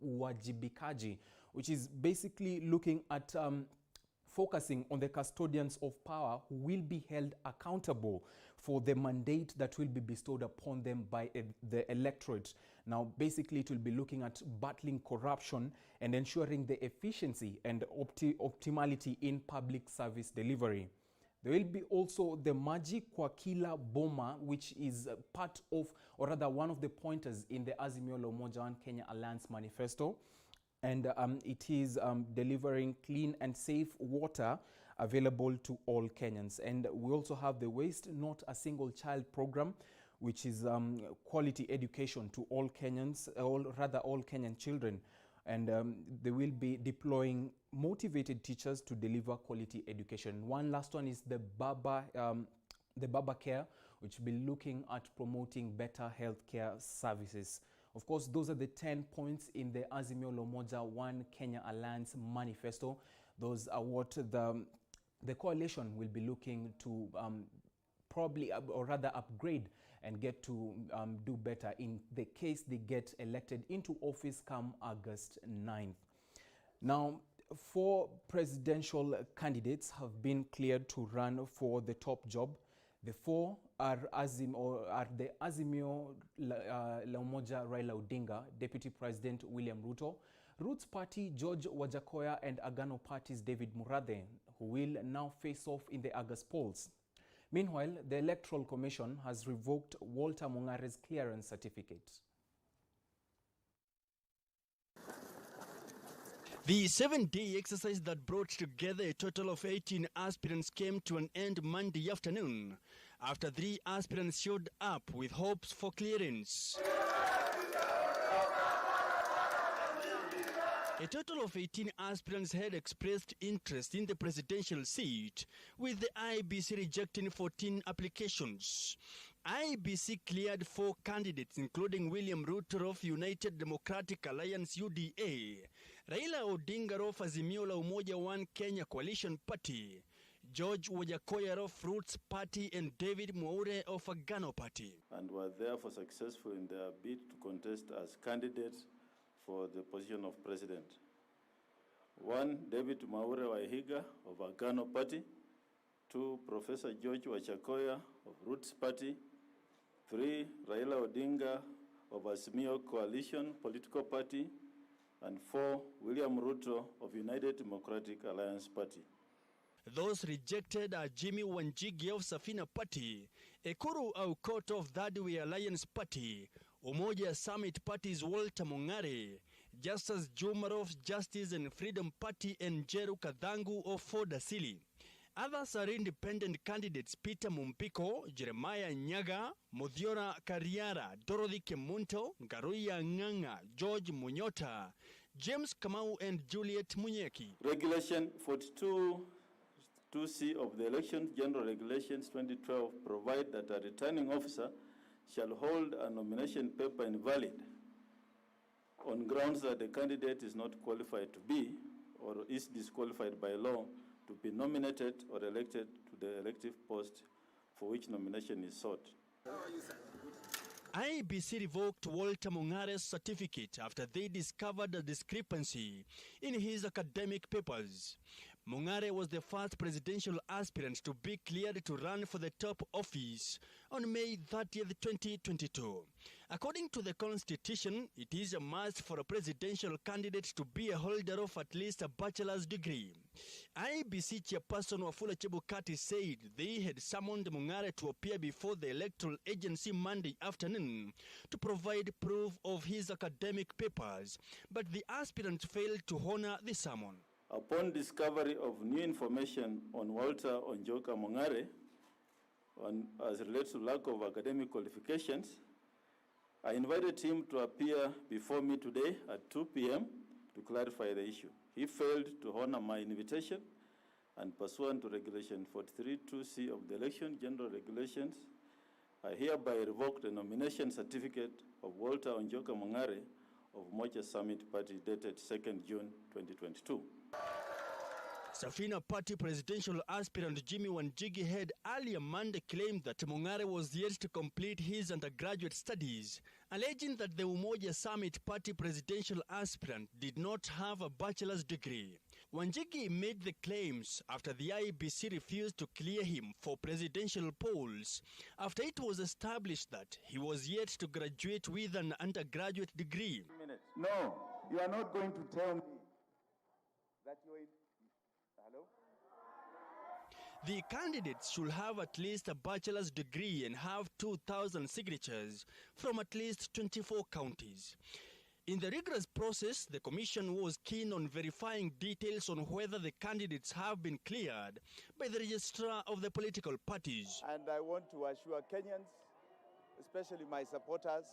Uwajibikaji, which is basically looking at focusing on the custodians of power who will be held accountable for the mandate that will be bestowed upon them by the electorate. Now, basically, it will be looking at battling corruption and ensuring the efficiency and optimality in public service delivery. There will be also the Maji kwa Kila Boma, which is part of, or rather one of the pointers in the Azimio la Umoja One Kenya Alliance manifesto. And it is delivering clean and safe water available to all Kenyans. And we also have the Waste Not a Single Child program, which is quality education to all Kenyans, all Kenyan children. And they will be deploying motivated teachers to deliver quality education. One last one is the BAMBA Care, which will be looking at promoting better healthcare services. Of course, those are the 10 points in the Azimio la Umoja One Kenya Alliance manifesto. Those are what the coalition will be looking to probably, or rather upgrade and get to do better in the case they get elected into office come August 9th. Now, 4 presidential candidates have been cleared to run for the top job. The 4 are the Azimio la Umoja Raila Odinga, Deputy President William Ruto, Roots Party George Wajakoya, and Agano Party's David Murathe, who will now face off in the August polls. Meanwhile, the Electoral Commission has revoked Walter Mungare's clearance certificate. The 7-day exercise that brought together a total of 18 aspirants came to an end Monday afternoon after 3 aspirants showed up with hopes for clearance. A total of 18 aspirants had expressed interest in the presidential seat, with the IBC rejecting 14 applications. IBC cleared 4 candidates, including William Ruto of United Democratic Alliance UDA, Raila Odinga of Azimio la Umoja One Kenya Coalition Party, George Wajakoya of Roots Party, and David Murathe of Agano Party. And were therefore successful in their bid to contest as candidates for the position of president. 1, David Murathe Wahiga of Agano Party. 2, Professor George Wajakoya of Roots Party. 3, Raila Odinga of Azimio Coalition Political Party. And 4, William Ruto of United Democratic Alliance Party. Those rejected are Jimmy Wanjigi of Safina Party, Ekuru Aukot of Third-Way Alliance Party, Umoja Summit Party's Walter Mungare, Justice Juma of Justice and Freedom Party, and Jeru Kadhangu of Ford Asili. Others are independent candidates Peter Mumpiko, Jeremiah Nyaga, Muthiora Kariara, Dorothy Kemunto, Ngaruya Nganga, George Munyota, James Kamau, and Juliet Munyeki. Regulation 42(2)(c) of the Election General Regulations 2012 provide that a returning officer shall hold a nomination paper invalid on grounds that the candidate is not qualified to be or is disqualified by law to be nominated or elected to the elective post for which nomination is sought. IBC revoked Walter Mungare's certificate after they discovered a discrepancy in his academic papers. Mungare was the first presidential aspirant to be cleared to run for the top office on May 30th, 2022. According to the Constitution, it is a must for a presidential candidate to be a holder of at least a bachelor's degree. IEBC chairperson Wafula Chebukati said they had summoned Mungare to appear before the Electoral Agency Monday afternoon to provide proof of his academic papers, but the aspirant failed to honor the summon. Upon discovery of new information on Walter Onjoka Mungare as relates to lack of academic qualifications, I invited him to appear before me today at 2 p.m. to clarify the issue. He failed to honor my invitation, and pursuant to Regulation 43(2)(c) of the Election General Regulations, I hereby revoke the nomination certificate of Walter Onjoka Mungare of Umoja Summit Party dated 2nd June 2022. Safina Party presidential aspirant Jimmy Wanjigi had earlier Monday claimed that Mungare was yet to complete his undergraduate studies, alleging that the Umoja Summit Party presidential aspirant did not have a bachelor's degree. Wanjigi made the claims after the IEBC refused to clear him for presidential polls, after it was established that he was yet to graduate with an undergraduate degree. No, you are not going to tell me that you are in... Hello? The candidates should have at least a bachelor's degree and have 2,000 signatures from at least 24 counties. In the rigorous process, the Commission was keen on verifying details on whether the candidates have been cleared by the registrar of the political parties. And I want to assure Kenyans, especially my supporters,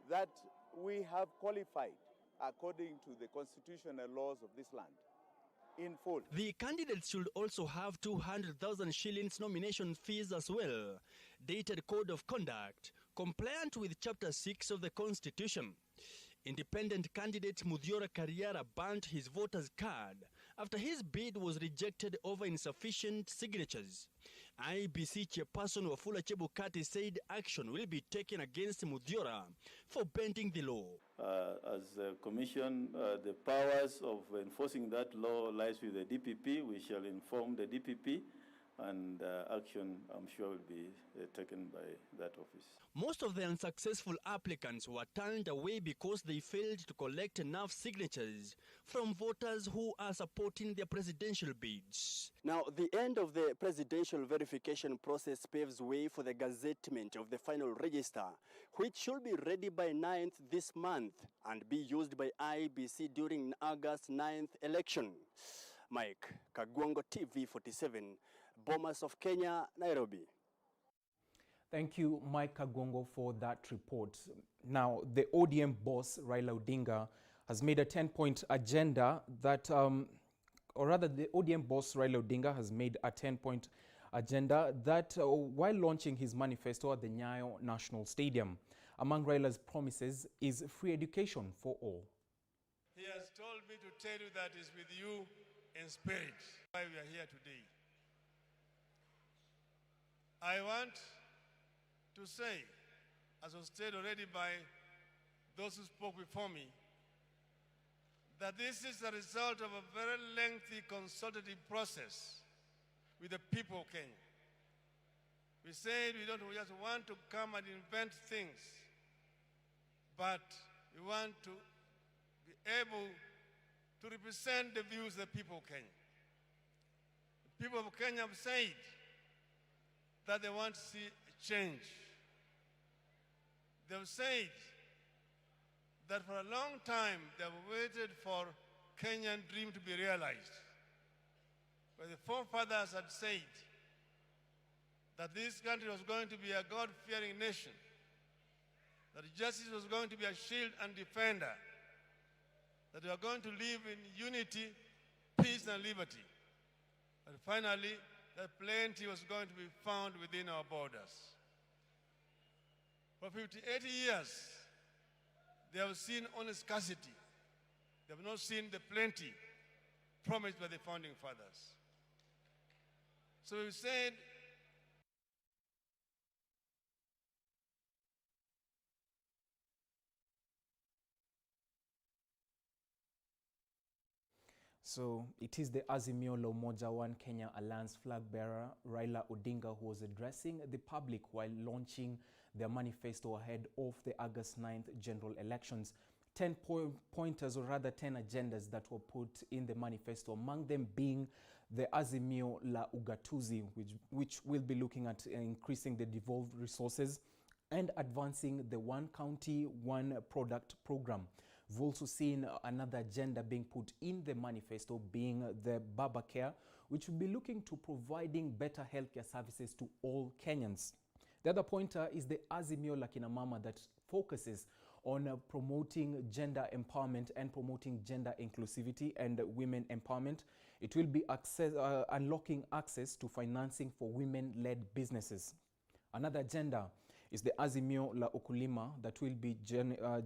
that we have qualified according to the constitutional laws of this land. In full. The candidates should also have 200,000 shillings nomination fees as well, dated code of conduct, compliant with Chapter 6 of the Constitution. Independent candidate Muthiora Kariara burnt his voter's card after his bid was rejected over insufficient signatures. IEBC chairperson Wafula Chebukati said action will be taken against Muthiora for bending the law. As a commission, the powers of enforcing that law lies with the DPP. We shall inform the DPP, and action, I'm sure, will be taken by that office. Most of the unsuccessful applicants were turned away because they failed to collect enough signatures from voters who are supporting their presidential bids. Now, the end of the presidential verification process paves way for the gazettement of the final register, which should be ready by 9th this month and be used by IEBC during August 9th election. Mike Kagwango, TV 47, Bomas of Kenya, Nairobi. Thank you, Mike Kagwango, for that report. Now, the ODM boss, Raila Odinga, has made a 10-point agenda that, or rather, the ODM boss, Raila Odinga, has made a 10-point agenda that, while launching his manifesto at the Nyayo National Stadium, among Raila's promises is free education for all. He has told me to tell you that he's with you in spirit, why we are here today. I want to say, as was said already by those who spoke before me, that this is a result of a very lengthy consultative process with the people of Kenya. We said we don't just want to come and invent things, but we want to be able to represent the views of the people of Kenya. The people of Kenya have said that they want to see change. They've said that for a long time they've waited for Kenyan dream to be realized. But the forefathers had said that this country was going to be a God-fearing nation, that justice was going to be a shield and defender, that we are going to live in unity, peace, and liberty. And finally, that plenty was going to be found within our borders. For 50, 80 years, they have seen only scarcity. They have not seen the plenty promised by the founding fathers. So we said, So it is the Azimio la Umoja One Kenya Alliance flag bearer Raila Odinga who was addressing the public while launching their manifesto ahead of the August 9th general elections. 10 pointers, or rather 10 agendas that were put in the manifesto, among them being the Azimio la Ugatuzi, which will be looking at increasing the devolved resources and advancing the one county, one product program. We've also seen another agenda being put in the manifesto being the BAMBA Care, which will be looking to providing better healthcare services to all Kenyans. The other pointer is the Azimio la Kina Mama that focuses on promoting gender empowerment and promoting gender inclusivity and women empowerment. It will be unlocking access to financing for women-led businesses. Another agenda is the Azimio la Ukulima that will be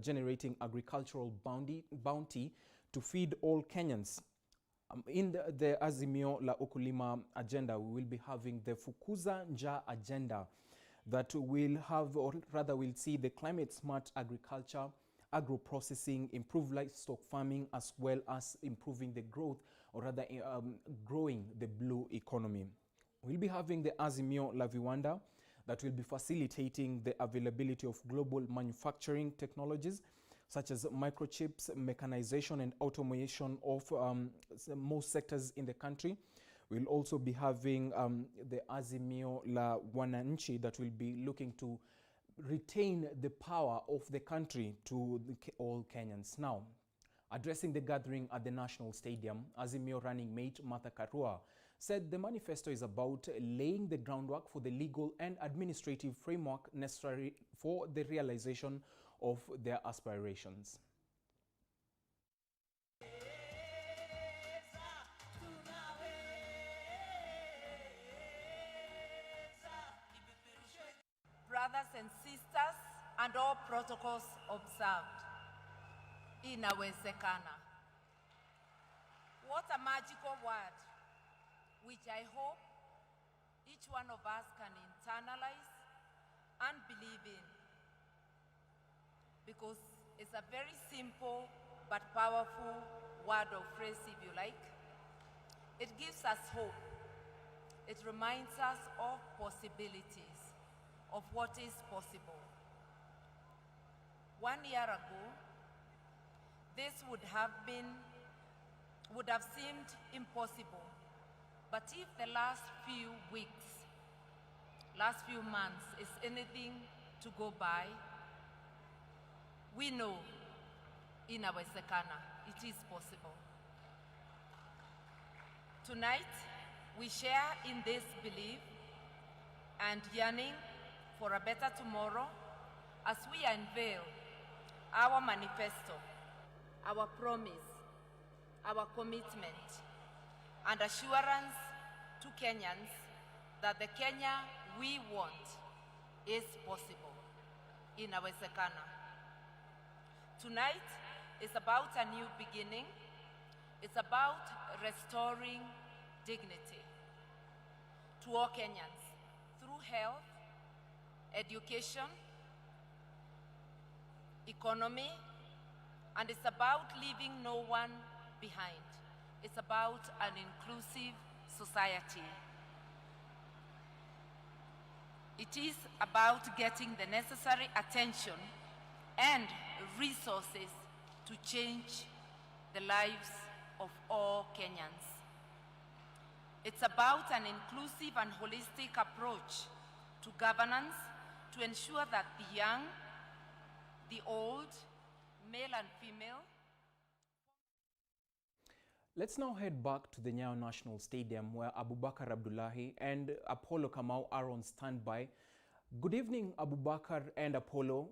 generating agricultural bounty to feed all Kenyans. In the Azimio la Ukulima agenda, we will be having the Fukuza Njaa agenda that will have, or rather will see the climate-smart agriculture, agro-processing, improve livestock farming, as well as improving the growth, or rather growing the blue economy. We'll be having the Azimio la Viwanda that will be facilitating the availability of global manufacturing technologies, such as microchips, mechanization, and automation of most sectors in the country. We'll also be having the Azimio la Wananchi that will be looking to retain the power of the country to all Kenyans. Now, addressing the gathering at the National Stadium, Azimio running mate Martha Karua said the manifesto is about laying the groundwork for the legal and administrative framework necessary for the realization of their aspirations. Brothers and sisters, and all protocols observed. Inawezekana. What a magical word, which I hope each one of us can internalize and believe in. Because it's a very simple but powerful word or phrase, if you like. It gives us hope. It reminds us of possibilities, of what is possible. 1 year ago, this would have seemed impossible. But if the last few weeks, last few months is anything to go by, we know inawezekana, it is possible. Tonight, we share in this belief and yearning for a better tomorrow as we unveil our manifesto, our promise, our commitment, and assurance to Kenyans that the Kenya we want is possible. Inawezekana. Tonight is about a new beginning. It's about restoring dignity to all Kenyans through health, education, economy, and it's about leaving no one behind. It's about an inclusive society. It is about getting the necessary attention and resources to change the lives of all Kenyans. It's about an inclusive and holistic approach to governance to ensure that the young, the old, male and female. Let's now head back to the Nyayo National Stadium where Abubakar Abdullahi and Apollo Kamau are on standby. Good evening, Abubakar and Apollo.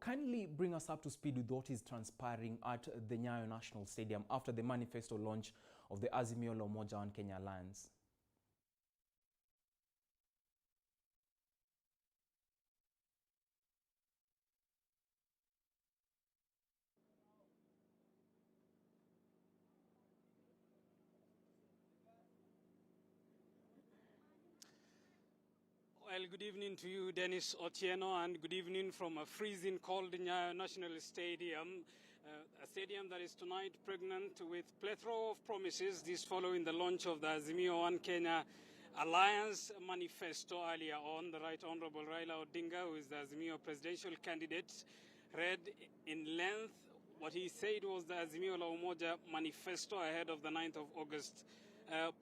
Kindly bring us up to speed with what is transpiring at the Nyayo National Stadium after the manifesto launch of the Azimio la Umoja One Kenya Alliance. Well, good evening to you, Dennis Otieno, and good evening from a freezing cold Nyayo National Stadium, a stadium that is tonight pregnant with plethora of promises, this following the launch of the Azimio One Kenya Alliance Manifesto earlier on. The Right Honorable Raila Odinga, who is the Azimio presidential candidate, read in length what he said was the Azimio la Umoja Manifesto ahead of the 9th of August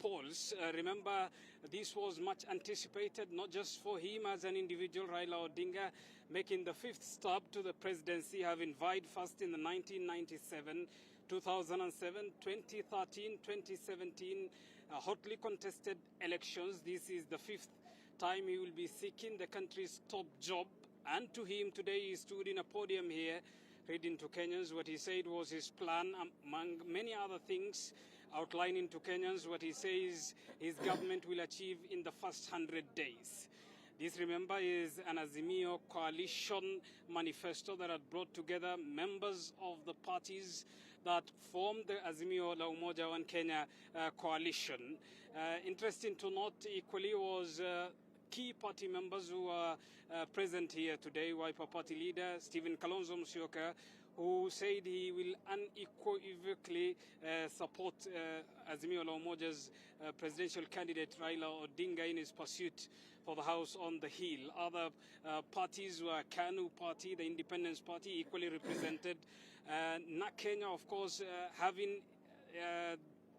polls. Remember, this was much anticipated, not just for him as an individual, Raila Odinga, making the 5th stop to the presidency, having vied first in the 1997, 2007, 2013, 2017, hotly contested elections. This is the 5th time he will be seeking the country's top job. And to him today, he stood in a podium here, reading to Kenyans what he said was his plan, among many other things, outlining to Kenyans what he says his government will achieve in the first 100 days. This, remember, is an Azimio coalition manifesto that had brought together members of the parties that formed the Azimio la Umoja One Kenya coalition. Interesting to note equally was key party members who are present here today. Wiper Party leader Stephen Kalonzo Musyoka, who said he will unequivocally support Azimio la Umoja's presidential candidate Raila Odinga in his pursuit for the House on the Hill. Other parties were KANU Party, the Independence Party, equally represented. Na Kenya, of course, having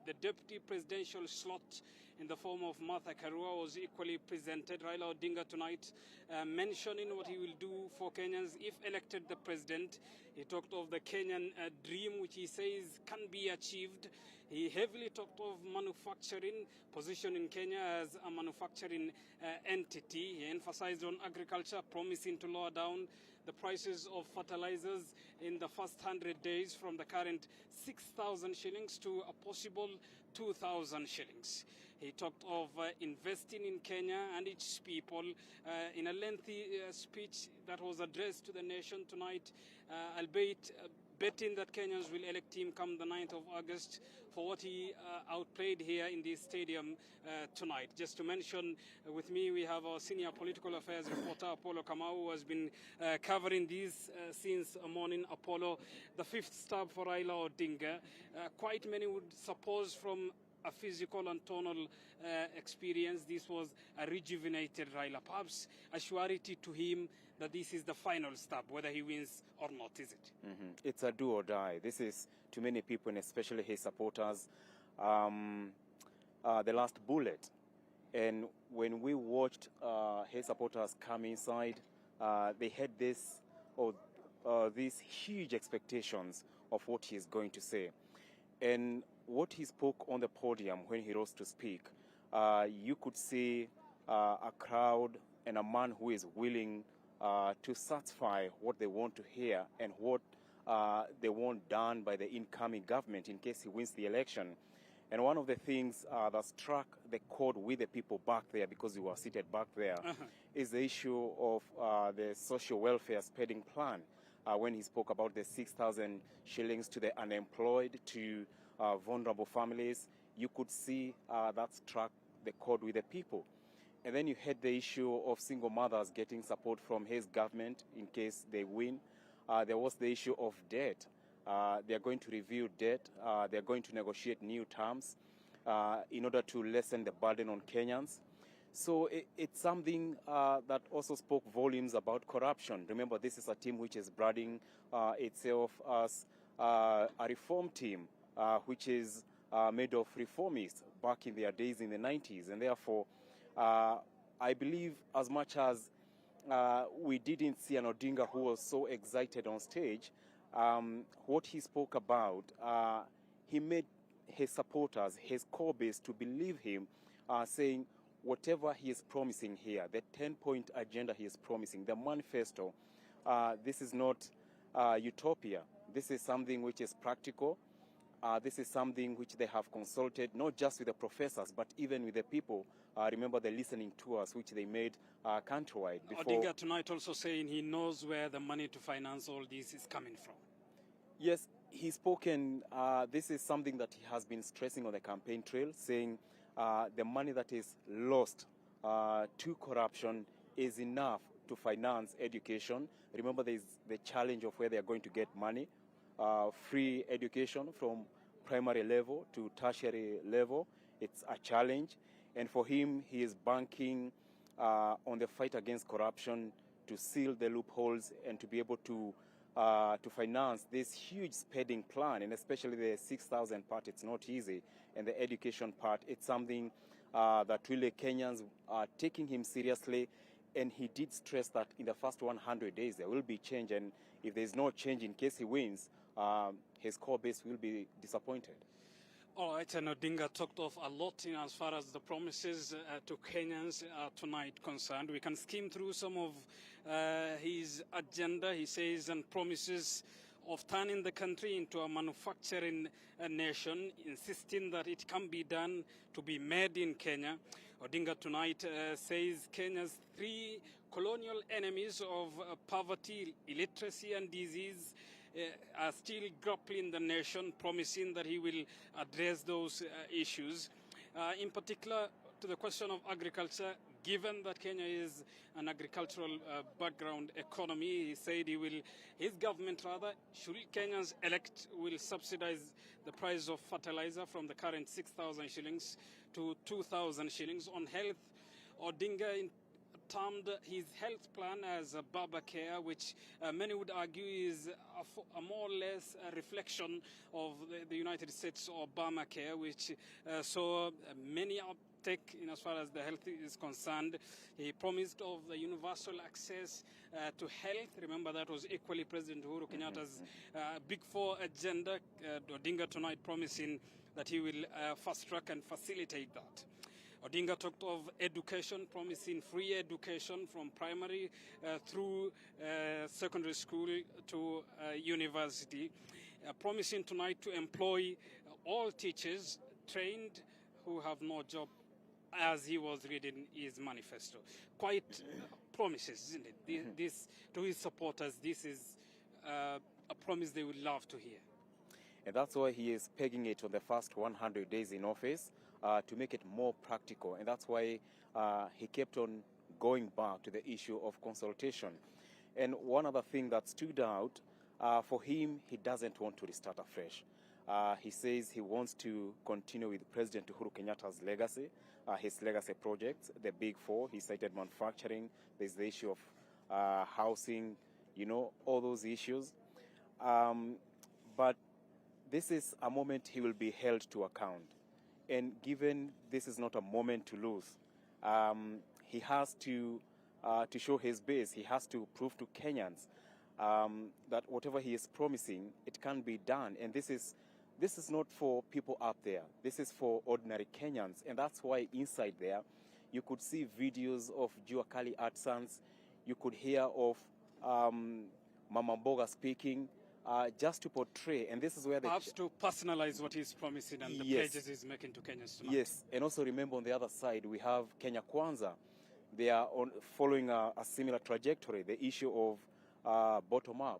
the deputy presidential slot in the form of Martha Karua was equally presented. Raila Odinga tonight mentioning what he will do for Kenyans if elected the president. He talked of the Kenyan dream, which he says can be achieved. He heavily talked of manufacturing, positioning Kenya as a manufacturing entity. He emphasized on agriculture, promising to lower down the prices of fertilizers in the first 100 days from the current 6,000 shillings to a possible 2,000 shillings. He talked of investing in Kenya and its people in a lengthy speech that was addressed to the nation tonight, albeit betting that Kenyans will elect him come the 9th of August for what he outplayed here in this stadium tonight. Just to mention, with me we have our senior political affairs reporter Apollo Kamau, who has been covering these since morning. Apollo, the 5th stop for Raila Odinga. Quite many would suppose from a physical and tonal experience, this was a rejuvenated Raila. Perhaps a surety to him that this is the final stop, whether he wins or not, is it? It's a do or die. This is, to many people, and especially his supporters, the last bullet. And when we watched his supporters come inside, they had these huge expectations of what he is going to say. And what he spoke on the podium when he rose to speak, you could see a crowd and a man who is willing to satisfy what they want to hear and what they want done by the incoming government in case he wins the election. And one of the things that struck the chord with the people back there, because we were seated back there, is the issue of the social welfare spending plan. When he spoke about the 6,000 shillings to the unemployed, to vulnerable families, you could see that struck the chord with the people. And then you had the issue of single mothers getting support from his government in case they win. There was the issue of debt. They are going to review debt. They are going to negotiate new terms in order to lessen the burden on Kenyans. So it's something that also spoke volumes about corruption. Remember, this is a team which is branding itself as a reform team, which is made of reformists back in their days in the 90s. And therefore, I believe as much as we didn't see an Odinga who was so excited on stage, what he spoke about, he made his supporters, his core base, to believe him, saying whatever he is promising here, the 10-point agenda he is promising, the manifesto, this is not utopia. This is something which is practical. This is something which they have consulted, not just with the professors, but even with the people. Remember the listening tours which they made countrywide. Odinga tonight also saying he knows where the money to finance all this is coming from. Yes, he's spoken. This is something that he has been stressing on the campaign trail, saying the money that is lost to corruption is enough to finance education. Remember, there is the challenge of where they are going to get money. Free education from primary level to tertiary level, it's a challenge. And for him, he is banking on the fight against corruption to seal the loopholes and to be able to finance this huge spending plan, and especially the 6,000 part. It's not easy, and the education part, it's something that really Kenyans are taking him seriously. And he did stress that in the first 100 days there will be change, and if there's no change in case he wins, his core base will be disappointed. All right, and Odinga talked of a lot as far as the promises to Kenyans tonight concerned. We can skim through some of his agenda. He says and promises of turning the country into a manufacturing nation, insisting that it can be done to be made in Kenya. Odinga tonight says Kenya's three colonial enemies of poverty, illiteracy and disease are still grappling the nation, promising that he will address those issues. In particular, to the question of agriculture, given that Kenya is an agricultural background economy, he said his government should Kenyans elect, will subsidize the price of fertilizer from the current 6,000 shillings to 2,000 shillings. On health, Odinga termed his health plan as a BAMBA care, which many would argue is a more or less a reflection of the United States Obama care, which saw many uptake in as far as the health is concerned. He promised of the universal access to health. Remember, that was equally President Uhuru Kenyatta's Big Four agenda. Odinga tonight promising that he will fast track and facilitate that. Odinga talked of education, promising free education from primary through secondary school to university, promising tonight to employ all teachers trained who have no job, as he was reading his manifesto. Quite promises, isn't it? This to his supporters, this is a promise they would love to hear. And that's why he is pegging it on the first 100 days in office, to make it more practical. And that's why he kept on going back to the issue of consultation. And one other thing that stood out, for him, he doesn't want to restart afresh. He says he wants to continue with President Uhuru Kenyatta's legacy, his legacy projects, the Big Four. He cited manufacturing, there's the issue of housing, all those issues. But this is a moment he will be held to account. And given this is not a moment to lose, he has to show his base. He has to prove to Kenyans that whatever he is promising, it can be done. And this is not for people up there. This is for ordinary Kenyans. And that's why inside there, you could see videos of Jua Kali artisans. You could hear of Mama Mboga speaking. Just to portray, and this is where perhaps to personalize what he's promising and the pledges he's making to Kenyans tonight. Yes, and also remember on the other side we have Kenya Kwanza. They are following a similar trajectory. The issue of bottom up,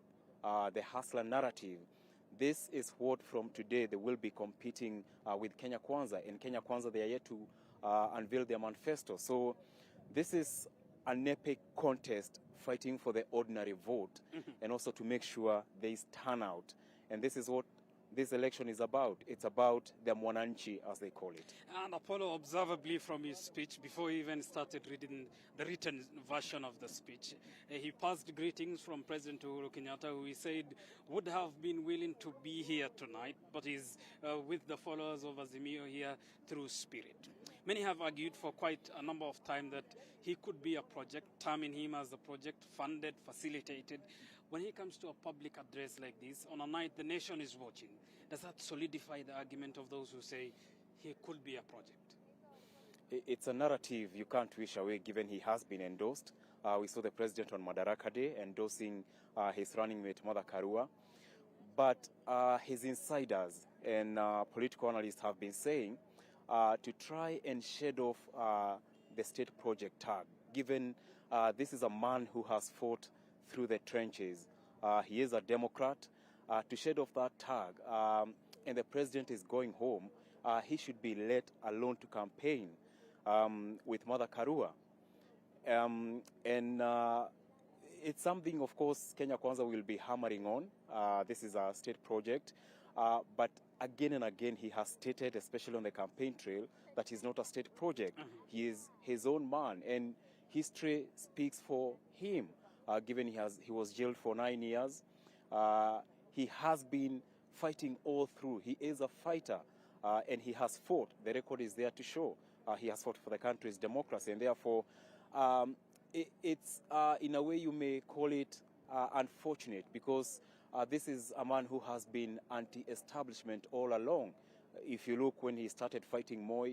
the hustler narrative. This is what from today they will be competing with Kenya Kwanza. And Kenya Kwanza, they are yet to unveil their manifesto. So this is an epic contest, fighting for the ordinary vote, and also to make sure there is turnout. And this is what this election is about. It's about the mwananchi, as they call it. And Apollo, observably from his speech, before he even started reading the written version of the speech, he passed greetings from President Uhuru Kenyatta, who he said would have been willing to be here tonight, but is with the followers of Azimio here through spirit. Many have argued for quite a number of time that he could be a project, terming him as a project, funded, facilitated. When he comes to a public address like this, on a night the nation is watching, does that solidify the argument of those who say he could be a project? It's a narrative you can't wish away, given he has been endorsed. We saw the president on Madaraka Day endorsing his running mate, Mother Karua. But his insiders and political analysts have been saying to try and shed off the state project tag, given this is a man who has fought through the trenches. He is a Democrat. To shed off that tag, and the president is going home, he should be let alone to campaign with Mother Karua. And it's something, of course, Kenya Kwanza will be hammering on. This is a state project. But again and again he has stated, especially on the campaign trail, that he's not a state project. He is his own man, and history speaks for him, given he was jailed for 9 years. He has been fighting all through. He is a fighter, and he has fought. The record is there to show. He has fought for the country's democracy, and therefore it's in a way you may call it unfortunate, because this is a man who has been anti-establishment all along. If you look when he started fighting Moi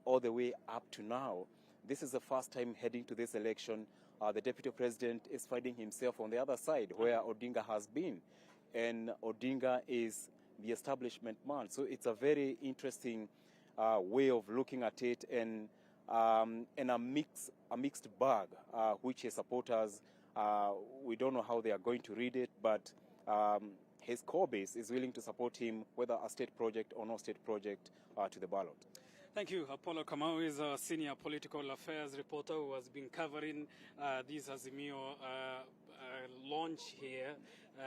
all the way up to now, this is the first time heading to this election. The deputy president is finding himself on the other side where Odinga has been, and Odinga is the establishment man. So it's a very interesting way of looking at it, and a mixed bag, which his supporters, we don't know how they are going to read it, but his core base is willing to support him, whether a state project or no state project, to the ballot. Thank you. Apollo Kamau is a senior political affairs reporter who has been covering this Azimio launch here,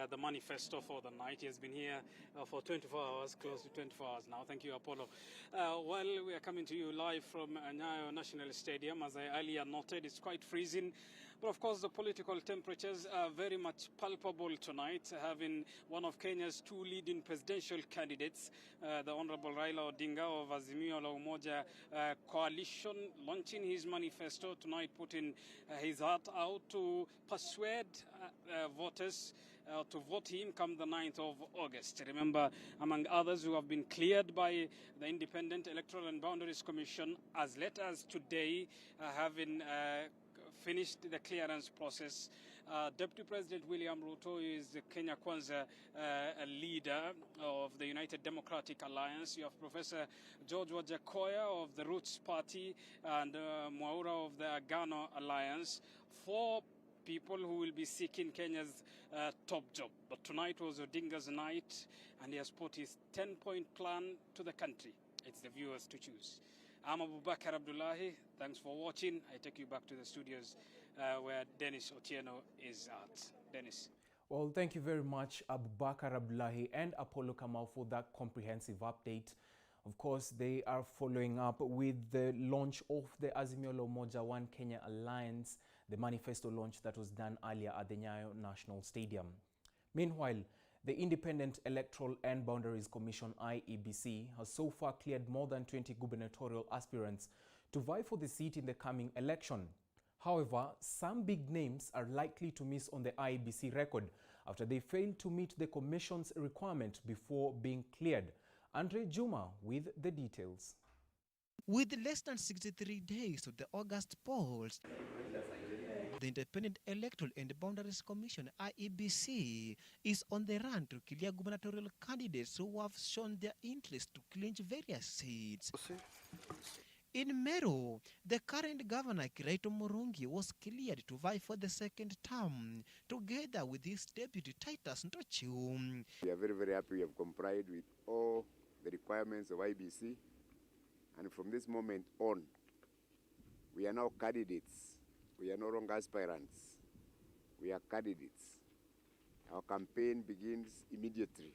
the manifesto for the night. He has been here for 24 hours, close to 24 hours now. Thank you, Apollo. Well, we are coming to you live from Nyayo National Stadium. As I earlier noted, it's quite freezing. But of course, the political temperatures are very much palpable tonight, having one of Kenya's two leading presidential candidates, the Honorable Raila Odinga of Azimio la Umoja coalition, launching his manifesto tonight, putting his heart out to persuade voters to vote him come the 9th of August. Remember, among others who have been cleared by the Independent Electoral and Boundaries Commission as late as today, having finished the clearance process. Deputy President William Ruto is the Kenya Kwanza leader of the United Democratic Alliance. You have Professor George Wajakoya of the Roots Party and Mwaura of the Agano Alliance. 4 people who will be seeking Kenya's top job. But tonight was Odinga's night, and he has put his 10-point plan to the country. It's the viewers to choose. I'm Abubakar Abdullahi. Thanks for watching. I take you back to the studios where Dennis Otieno is at. Dennis. Well, thank you very much, Abubakar Abdullahi and Apollo Kamau, for that comprehensive update. Of course, they are following up with the launch of the Azimio la Umoja One Kenya Alliance, the manifesto launch that was done earlier at the Nyayo National Stadium. Meanwhile, the Independent Electoral and Boundaries Commission, IEBC, has so far cleared more than 20 gubernatorial aspirants to vie for the seat in the coming election. However, some big names are likely to miss on the IEBC record after they failed to meet the Commission's requirement before being cleared. Andre Juma with the details. With less than 63 days to the August polls, the Independent Electoral and Boundaries Commission, IEBC, is on the run to clear gubernatorial candidates who have shown their interest to clinch various seats. In Meru, the current governor, Kiraitu Murungi, was cleared to vie for the second term, together with his deputy, Titus Ntochu. We are very, very happy we have complied with all the requirements of IEBC, and from this moment on, we are now candidates. We are no longer aspirants. We are candidates. Our campaign begins immediately.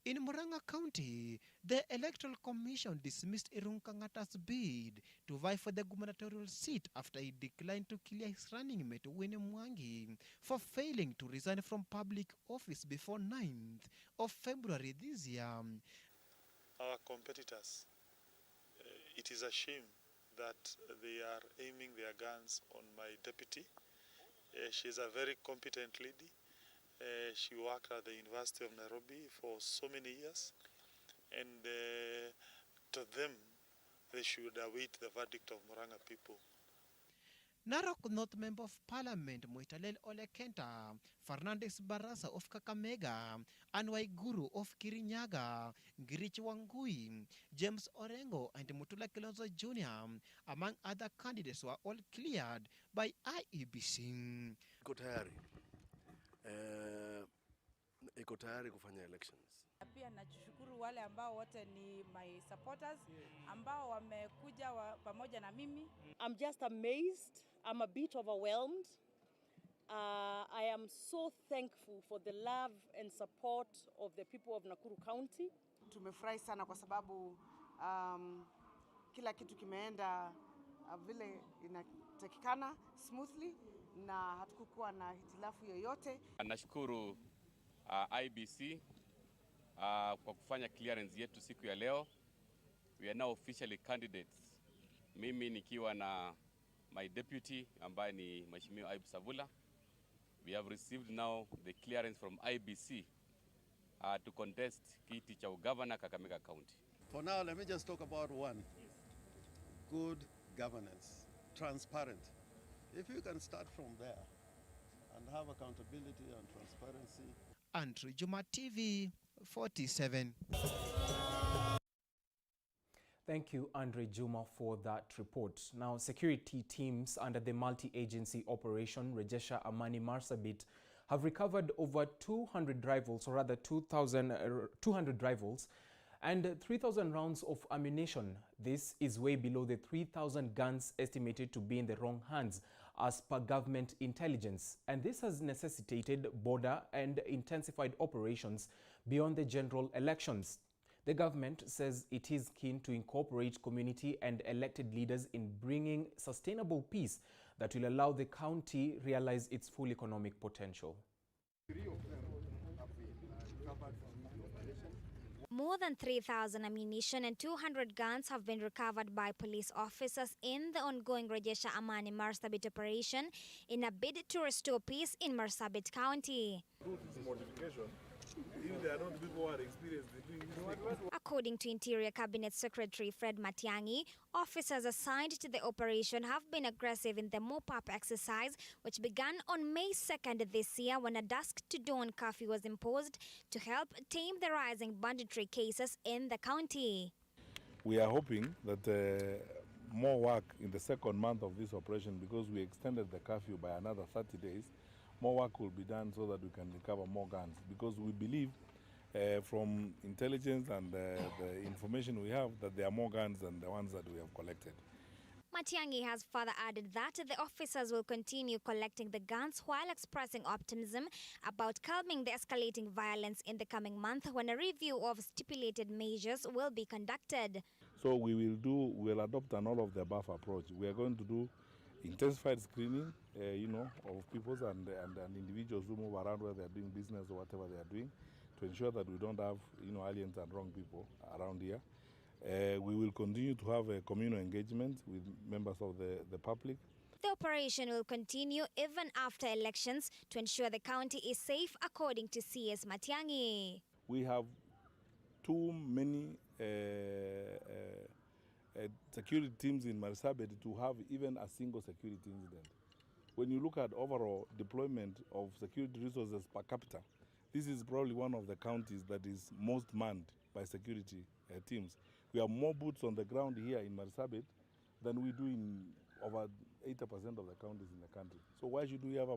In Murang'a County, the Electoral Commission dismissed Irunkangata's bid to vie for the gubernatorial seat after he declined to clear his running mate Winnie Mwangi for failing to resign from public office before 9th of February this year. Our competitors, it is a shame that they are aiming their guns on my deputy. She's a very competent lady. She worked at the University of Nairobi for so many years, and to them, they should await the verdict of Murang'a people. Narok North Member of Parliament Moitalel Olekenta, Fernandez Barasa of Kakamega, and Waiguru of Kirinyaga, Girich Wangui, James Orengo, and Mutula Kilonzo Jr., among other candidates, were all cleared by IEBC. Iko tayari kufanya elections. Pia nachukuru wale ambao wote ni my supporters ambao wamekuja pamoja na mimi. I'm just amazed. I'm a bit overwhelmed. I am so thankful for the love and support of the people of Nakuru County. tumefurahi sana kwa sababu kila kitu kimeenda vile inatakikana smoothly na hatukukuwa na hitilafu yoyote. Nashukuru IBC kwa kufanya clearance yetu siku ya leo. We are now officially candidates. Mimi nikiwa na my deputy ambaye ni Mheshimiwa Ayub Savula. We have received now the clearance from IBC to contest kiti cha ugavana Kakamega County. For now, let me just talk about one. Good governance, transparent. If you can start from there and have accountability and transparency. Andrew Juma TV 47. Thank you, Andre Juma, for that report. Now, security teams under the multi-agency operation Rejesha Amani Marsabit have recovered over 200 rifles, or rather 200 rifles, and 3,000 rounds of ammunition. This is way below the 3,000 guns estimated to be in the wrong hands, as per government intelligence. And this has necessitated border and intensified operations beyond the general elections. The government says it is keen to incorporate community and elected leaders in bringing sustainable peace that will allow the county realize its full economic potential. More than 3,000 ammunition and 200 guns have been recovered by police officers in the ongoing Rejesha Amani Marsabit operation in a bid to restore peace in Marsabit County. According to Interior Cabinet Secretary Fred Matiang'i, officers assigned to the operation have been aggressive in the mop-up exercise, which began on May 2nd this year when a dusk-to-dawn curfew was imposed to help tame the rising banditry cases in the county. We are hoping that more work in the second month of this operation, because we extended the curfew by another 30 days, more work will be done so that we can recover more guns, because we believe from intelligence and the information we have that there are more guns than the ones that we have collected. Matiang'i has further added that the officers will continue collecting the guns while expressing optimism about calming the escalating violence in the coming month when a review of stipulated measures will be conducted. So we'll adopt an all-of-the-above approach. We are going to do intensified screening, of people and individuals who move around where they are doing business or whatever they are doing, to ensure that we don't have, aliens and wrong people around here. We will continue to have a communal engagement with members of the public. The operation will continue even after elections to ensure the county is safe, according to CS Matiang'i. We have too many security teams in Marsabit to have even a single security incident. When you look at overall deployment of security resources per capita, this is probably one of the counties that is most manned by security teams. We have more boots on the ground here in Marsabit than we do in over 80% of the counties in the country. So why should we have a